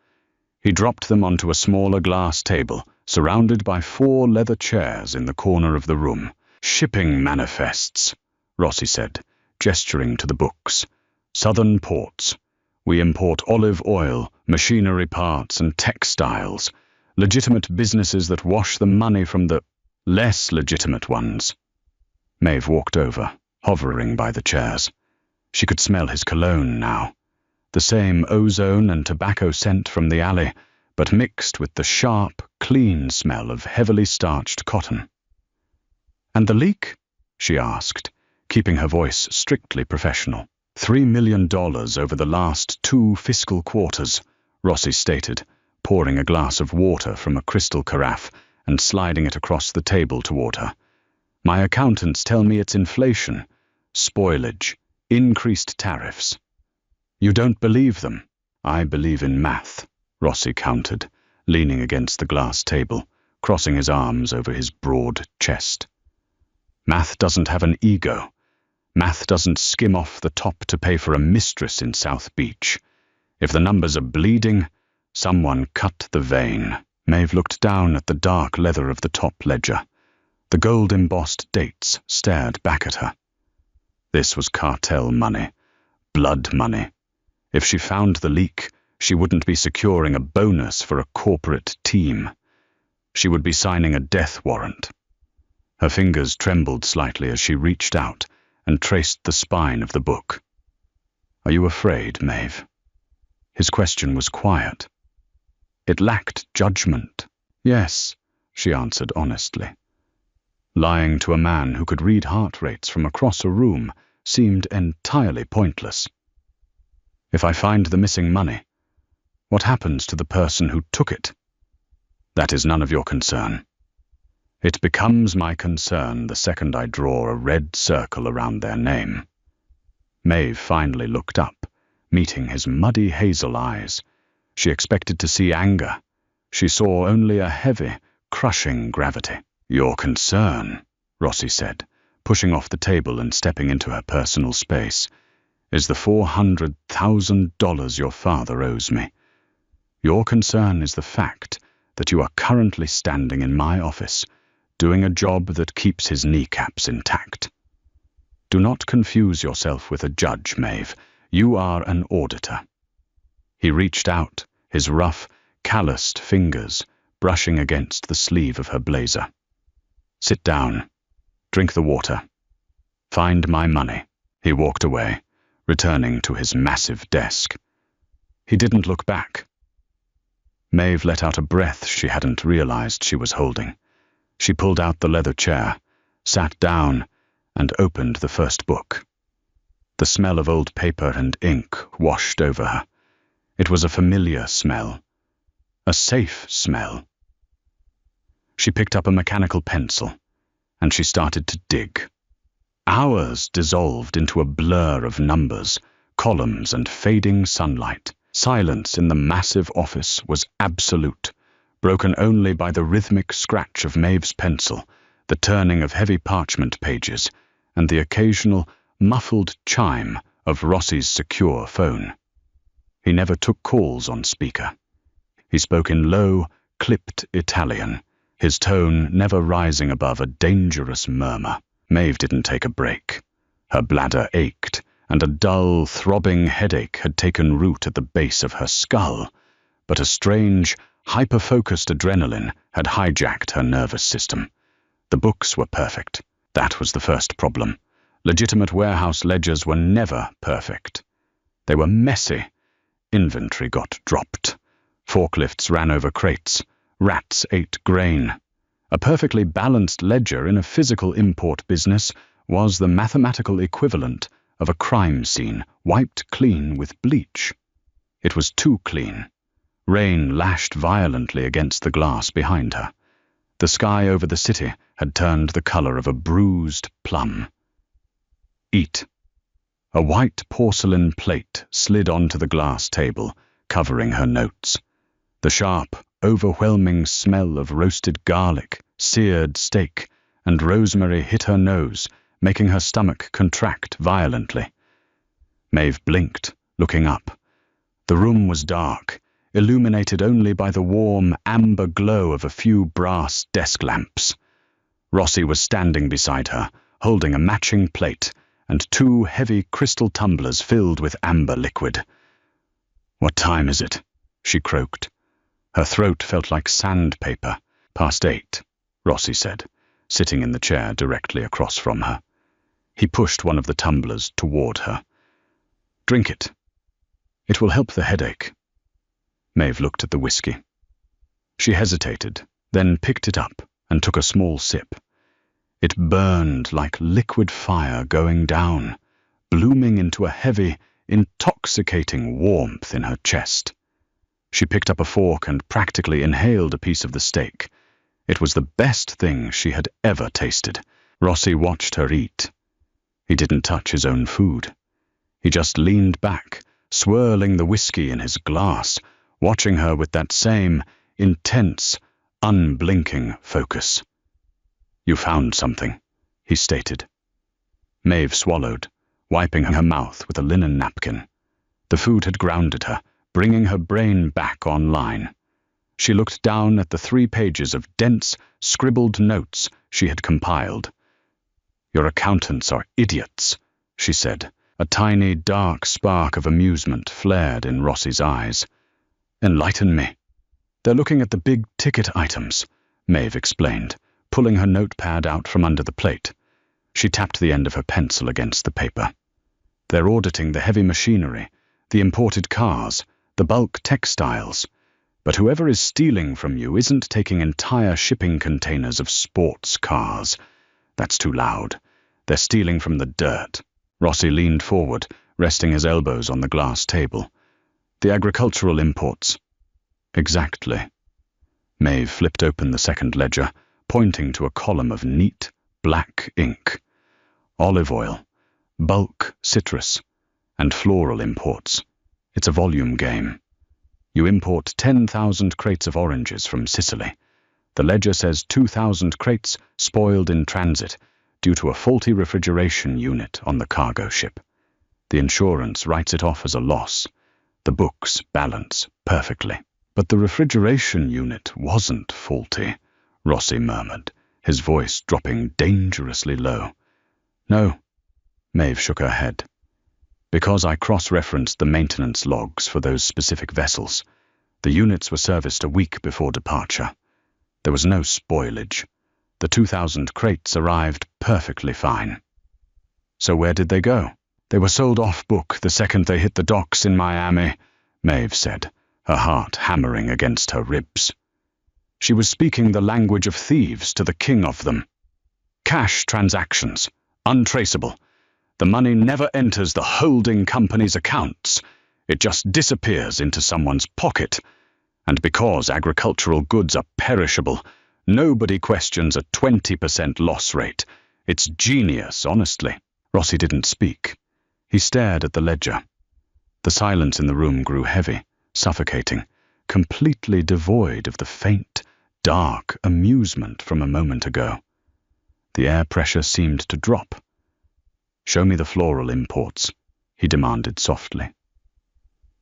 A: He dropped them onto a smaller glass table, surrounded by 4 leather chairs in the corner of the room. "Shipping manifests," Rossi said, gesturing to the books. "Southern ports. We import olive oil, machinery parts, and textiles. Legitimate businesses that wash the money from the less legitimate ones." Maeve walked over, hovering by the chairs. She could smell his cologne now. The same ozone and tobacco scent from the alley, but mixed with the sharp, clean smell of heavily starched cotton. "And the leak?" she asked, keeping her voice strictly professional. $3 million over the last 2 fiscal quarters, Rossi stated, pouring a glass of water from a crystal carafe and sliding it across the table toward her. "My accountants tell me it's inflation, spoilage, increased tariffs." "You don't believe them?" "I believe in math," Rossi countered, leaning against the glass table, crossing his arms over his broad chest. "Math doesn't have an ego. Math doesn't skim off the top to pay for a mistress in South Beach. If the numbers are bleeding, someone cut the vein." Maeve looked down at the dark leather of the top ledger. The gold-embossed dates stared back at her. This was cartel money, blood money. If she found the leak, she wouldn't be securing a bonus for a corporate team. She would be signing a death warrant. Her fingers trembled slightly as she reached out and traced the spine of the book. "Are you afraid, Maeve?" His question was quiet. It lacked judgment. "Yes," she answered honestly. Lying to a man who could read heart rates from across a room seemed entirely pointless. "If I find the missing money, what happens to the person who took it?" "That is none of your concern." "It becomes my concern the second I draw a red circle around their name." Maeve finally looked up, meeting his muddy hazel eyes. She expected to see anger. She saw only a heavy, crushing gravity. "Your concern," Rossi said, pushing off the table and stepping into her personal space, is the $400,000 your father owes me. Your concern is the fact that you are currently standing in my office, doing a job that keeps his kneecaps intact. Do not confuse yourself with a judge, Maeve. You are an auditor. He reached out, his rough, calloused fingers brushing against the sleeve of her blazer. Sit down. Drink the water. Find my money. He walked away, returning to his massive desk. He didn't look back. Maeve let out a breath she hadn't realized she was holding. She pulled out the leather chair, sat down, and opened the first book. The smell of old paper and ink washed over her. It was a familiar smell. A safe smell. She picked up a mechanical pencil, and she started to dig. Hours dissolved into a blur of numbers, columns, and fading sunlight. Silence in the massive office was absolute, broken only by the rhythmic scratch of Maeve's pencil, the turning of heavy parchment pages, and the occasional, muffled chime of Rossi's secure phone. He never took calls on speaker. He spoke in low, clipped Italian, his tone never rising above a dangerous murmur. Maeve didn't take a break. Her bladder ached, and a dull, throbbing headache had taken root at the base of her skull, but a strange, hyper-focused adrenaline had hijacked her nervous system. The books were perfect. That was the first problem. Legitimate warehouse ledgers were never perfect. They were messy. Inventory got dropped. Forklifts ran over crates. Rats ate grain. A perfectly balanced ledger in a physical import business was the mathematical equivalent of a crime scene wiped clean with bleach. It was too clean. Rain lashed violently against the glass behind her. The sky over the city had turned the color of a bruised plum. Eat. A white porcelain plate slid onto the glass table, covering her notes. The sharp, overwhelming smell of roasted garlic, seared steak, and rosemary hit her nose, making her stomach contract violently. Maeve blinked, looking up. The room was dark, illuminated only by the warm, amber glow of a few brass desk lamps. Rossi was standing beside her, holding a matching plate and two heavy crystal tumblers filled with amber liquid. "What time is it?" she croaked. Her throat felt like sandpaper. "8:30, Rossi said, sitting in the chair directly across from her. He pushed one of the tumblers toward her. "Drink it. It will help the headache." Maeve looked at the whiskey. She hesitated, then picked it up and took a small sip. It burned like liquid fire going down, blooming into a heavy, intoxicating warmth in her chest. She picked up a fork and practically inhaled a piece of the steak. It was the best thing she had ever tasted. Rossi watched her eat. He didn't touch his own food. He just leaned back, swirling the whiskey in his glass, watching her with that same intense, unblinking focus. "You found something," he stated. Maeve swallowed, wiping her mouth with a linen napkin. The food had grounded her, bringing her brain back online. She looked down at the 3 pages of dense, scribbled notes she had compiled. "Your accountants are idiots," she said. A tiny, dark spark of amusement flared in Rossi's eyes. "Enlighten me." "They're looking at the big-ticket items," Maeve explained, pulling her notepad out from under the plate. She tapped the end of her pencil against the paper. "They're auditing the heavy machinery, the imported cars, the bulk textiles. But whoever is stealing from you isn't taking entire shipping containers of sports cars. That's too loud. They're stealing from the dirt." Rossi leaned forward, resting his elbows on the glass table. "The agricultural imports." "Exactly." Maeve flipped open the second ledger, pointing to a column of neat, black ink. "Olive oil, bulk citrus, and floral imports. It's a volume game. You import 10,000 crates of oranges from Sicily. The ledger says 2,000 crates spoiled in transit due to a faulty refrigeration unit on the cargo ship. The insurance writes it off as a loss. The books balance perfectly. But the refrigeration unit wasn't faulty, Rossi murmured, his voice dropping dangerously low. No, Maeve shook her head. Because I cross-referenced the maintenance logs for those specific vessels. The units were serviced a week before departure. There was no spoilage. The 2,000 crates arrived perfectly fine. So where did they go? They were sold off-book the second they hit the docks in Miami, Maeve said, her heart hammering against her ribs. She was speaking the language of thieves to the king of them. Cash transactions, untraceable. The money never enters the holding company's accounts. It just disappears into someone's pocket. And because agricultural goods are perishable, nobody questions a 20% loss rate. It's genius, honestly. Rossi didn't speak. He stared at the ledger. The silence in the room grew heavy, suffocating, completely devoid of the faint, dark amusement from a moment ago. The air pressure seemed to drop. "Show me the floral imports," he demanded softly.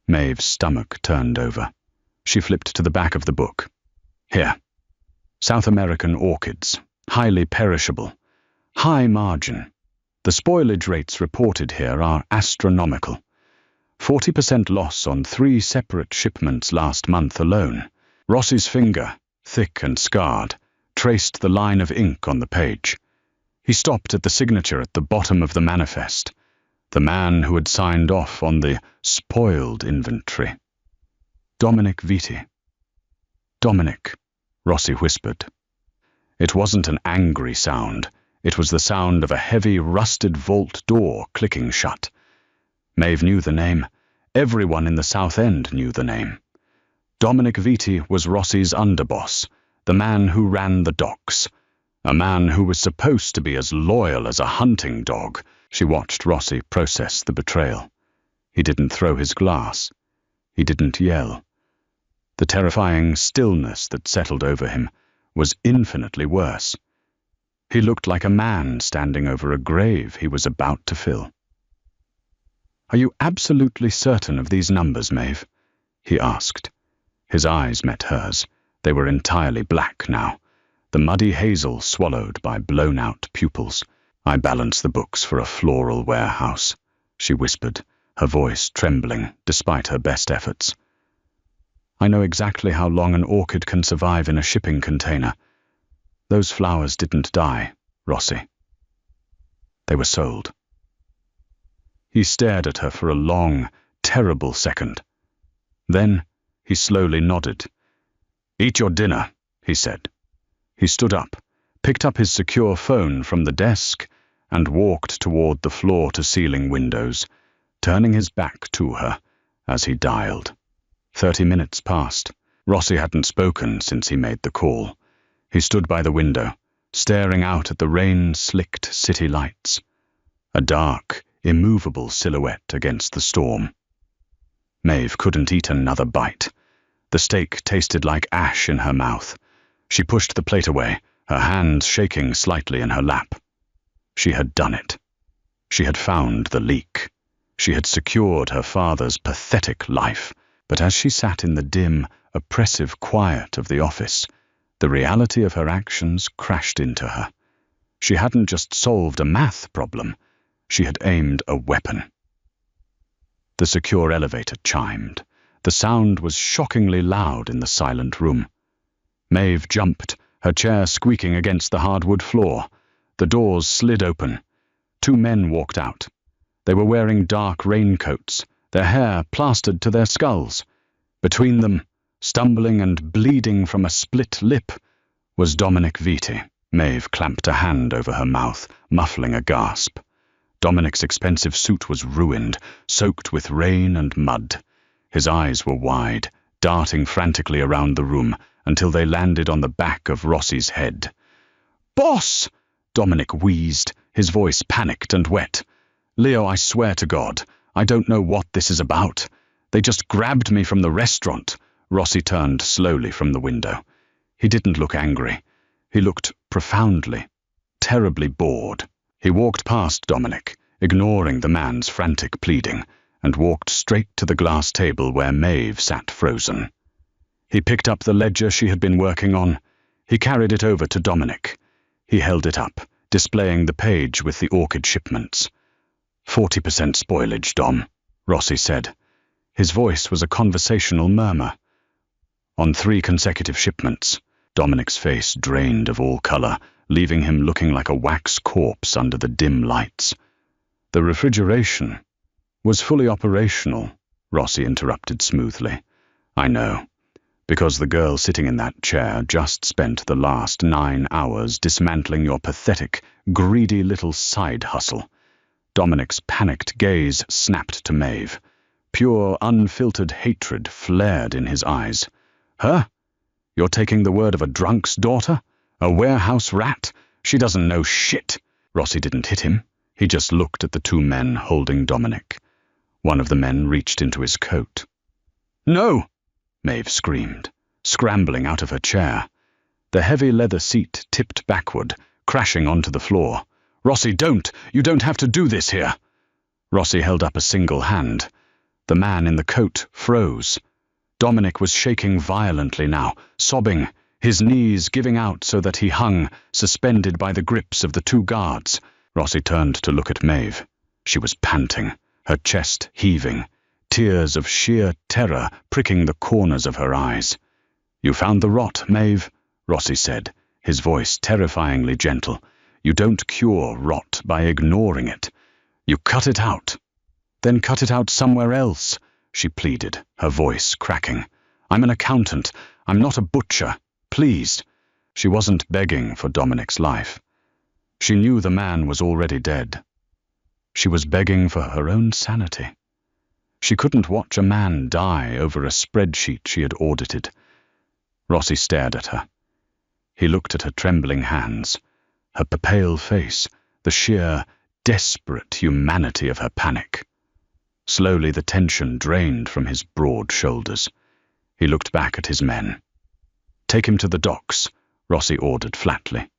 A: Maeve's stomach turned over. She flipped to the back of the book. "Here. South American orchids, highly perishable, high margin. The spoilage rates reported here are astronomical. 40% loss on 3 separate shipments last month alone." Rossi's finger, thick and scarred, traced the line of ink on the page. He stopped at the signature at the bottom of the manifest, the man who had signed off on the spoiled inventory. Dominic Vitti. "Dominic," Rossi whispered. It wasn't an angry sound. It was the sound of a heavy, rusted vault door clicking shut. Maeve knew the name. Everyone in the South End knew the name. Dominic Vitti was Rossi's underboss, the man who ran the docks, a man who was supposed to be as loyal as a hunting dog. She watched Rossi process the betrayal. He didn't throw his glass. He didn't yell. The terrifying stillness that settled over him was infinitely worse. He looked like a man standing over a grave he was about to fill. "Are you absolutely certain of these numbers, Maeve?" he asked. His eyes met hers. They were entirely black now, the muddy hazel swallowed by blown-out pupils. "I balance the books for a floral warehouse," she whispered, her voice trembling despite her best efforts. "I know exactly how long an orchid can survive in a shipping container. Those flowers didn't die, Rossi. They were sold." He stared at her for a long, terrible second. Then he slowly nodded. "Eat your dinner," he said. He stood up, picked up his secure phone from the desk, and walked toward the floor-to-ceiling windows, turning his back to her as he dialed. 30 minutes passed. Rossi hadn't spoken since he made the call. He stood by the window, staring out at the rain-slicked city lights, a dark, immovable silhouette against the storm. Maeve couldn't eat another bite. The steak tasted like ash in her mouth. She pushed the plate away, her hands shaking slightly in her lap. She had done it. She had found the leak. She had secured her father's pathetic life. But as she sat in the dim, oppressive quiet of the office, the reality of her actions crashed into her. She hadn't just solved a math problem. She had aimed a weapon. The secure elevator chimed. The sound was shockingly loud in the silent room. Maeve jumped, her chair squeaking against the hardwood floor. The doors slid open. 2 men walked out. They were wearing dark raincoats, their hair plastered to their skulls. Between them, stumbling and bleeding from a split lip, was Dominic Vitti. Maeve clamped a hand over her mouth, muffling a gasp. Dominic's expensive suit was ruined, soaked with rain and mud. His eyes were wide, darting frantically around the room until they landed on the back of Rossi's head. "Boss!" Dominic wheezed, his voice panicked and wet. "Leo, I swear to God, I don't know what this is about. They just grabbed me from the restaurant." Rossi turned slowly from the window. He didn't look angry. He looked profoundly, terribly bored. He walked past Dominic, ignoring the man's frantic pleading, and walked straight to the glass table where Maeve sat frozen. He picked up the ledger she had been working on. He carried it over to Dominic. He held it up, displaying the page with the orchid shipments. 40% spoilage, Dom, Rossi said. His voice was a conversational murmur. On 3 consecutive shipments. Dominic's face drained of all color, leaving him looking like a wax corpse under the dim lights. The refrigeration was fully operational, Rossi interrupted smoothly. I know, because the girl sitting in that chair just spent the last 9 hours dismantling your pathetic, greedy little side hustle. Dominic's panicked gaze snapped to Maeve. Pure, unfiltered hatred flared in his eyes. Her? You're taking the word of a drunk's daughter? A warehouse rat? She doesn't know shit. Rossi didn't hit him. He just looked at the 2 men holding Dominic. One of the men reached into his coat. No! Maeve screamed, scrambling out of her chair. The heavy leather seat tipped backward, crashing onto the floor. Rossi, don't! You don't have to do this here! Rossi held up a single hand. The man in the coat froze. Dominic was shaking violently now, sobbing, his knees giving out so that he hung, suspended by the grips of the 2 guards. Rossi turned to look at Maeve. She was panting, her chest heaving, tears of sheer terror pricking the corners of her eyes. You found the rot, Maeve, Rossi said, his voice terrifyingly gentle. You don't cure rot by ignoring it. You cut it out. Then cut it out somewhere else, she pleaded, her voice cracking. I'm an accountant. I'm not a butcher. Please. She wasn't begging for Dominic's life. She knew the man was already dead. She was begging for her own sanity. She couldn't watch a man die over a spreadsheet she had audited. Rossi stared at her. He looked at her trembling hands, her pale face, the sheer, desperate humanity of her panic. Slowly the tension drained from his broad shoulders. He looked back at his men. Take him to the docks, Rossi ordered flatly.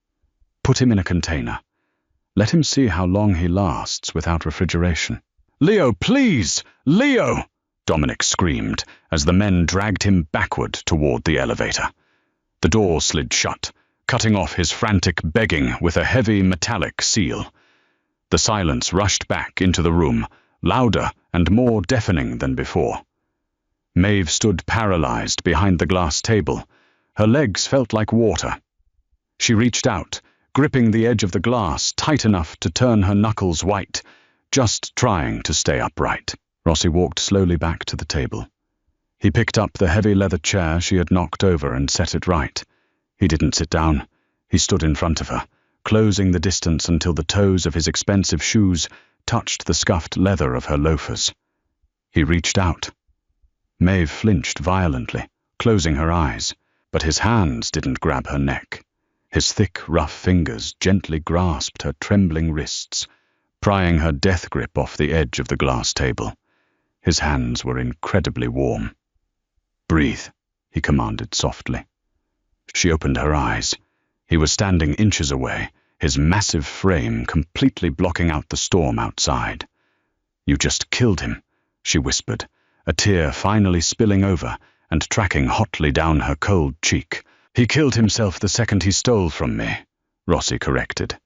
A: Put him in a container. Let him see how long he lasts without refrigeration. Leo, please! Leo! Dominic screamed as the men dragged him backward toward the elevator. The door slid shut, cutting off his frantic begging with a heavy metallic seal. The silence rushed back into the room, louder and more deafening than before. Maeve stood paralyzed behind the glass table. Her legs felt like water. She reached out, gripping the edge of the glass tight enough to turn her knuckles white, just trying to stay upright. Rossi walked slowly back to the table. He picked up the heavy leather chair she had knocked over and set it right. He didn't sit down. He stood in front of her, closing the distance until the toes of his expensive shoes touched the scuffed leather of her loafers. He reached out. Maeve flinched violently, closing her eyes, but his hands didn't grab her neck. His thick, rough fingers gently grasped her trembling wrists, prying her death grip off the edge of the glass table. His hands were incredibly warm. Breathe, he commanded softly. She opened her eyes. He was standing inches away, his massive frame completely blocking out the storm outside. You just killed him, she whispered, a tear finally spilling over and tracking hotly down her cold cheek. He killed himself the second he stole from me, Rossi corrected,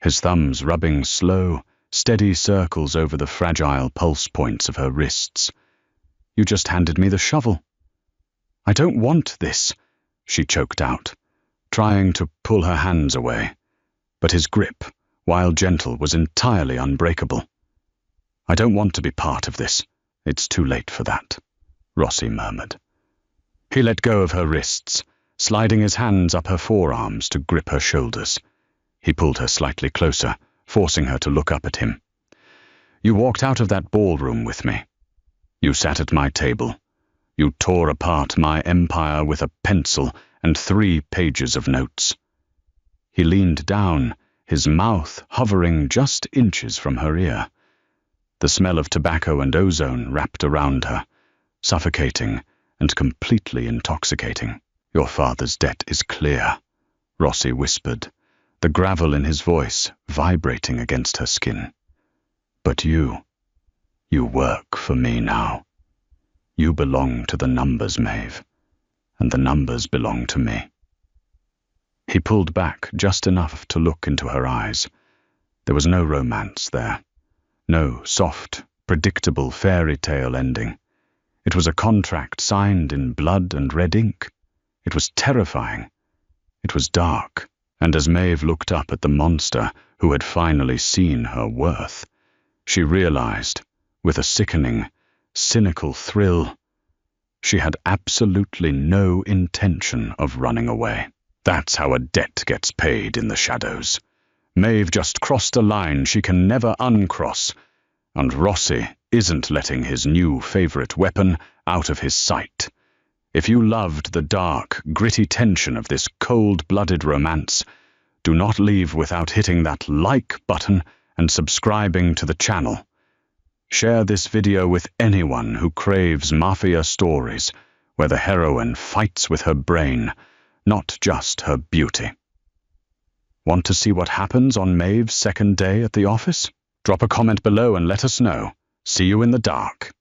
A: his thumbs rubbing slow, steady circles over the fragile pulse points of her wrists. You just handed me the shovel. I don't want this, she choked out, trying to pull her hands away. But his grip, while gentle, was entirely unbreakable. I don't want to be part of this. It's too late for that, Rossi murmured. He let go of her wrists, sliding his hands up her forearms to grip her shoulders. He pulled her slightly closer, forcing her to look up at him. You walked out of that ballroom with me. You sat at my table. You tore apart my empire with a pencil and 3 pages of notes. He leaned down, his mouth hovering just inches from her ear. The smell of tobacco and ozone wrapped around her, suffocating and completely intoxicating. Your father's debt is clear, Rossi whispered, the gravel in his voice vibrating against her skin. But you work for me now. You belong to the numbers, Maeve, and the numbers belong to me. He pulled back just enough to look into her eyes. There was no romance there. No soft, predictable fairy tale ending. It was a contract signed in blood and red ink. It was terrifying. It was dark, and as Maeve looked up at the monster who had finally seen her worth, she realized, with a sickening, cynical thrill, she had absolutely no intention of running away. That's how a debt gets paid in the shadows. Maeve just crossed a line she can never uncross, and Rossi isn't letting his new favorite weapon out of his sight. If you loved the dark, gritty tension of this cold-blooded romance, do not leave without hitting that like button and subscribing to the channel. Share this video with anyone who craves mafia stories where the heroine fights with her brain, not just her beauty. Want to see what happens on Maeve's second day at the office? Drop a comment below and let us know. See you in the dark.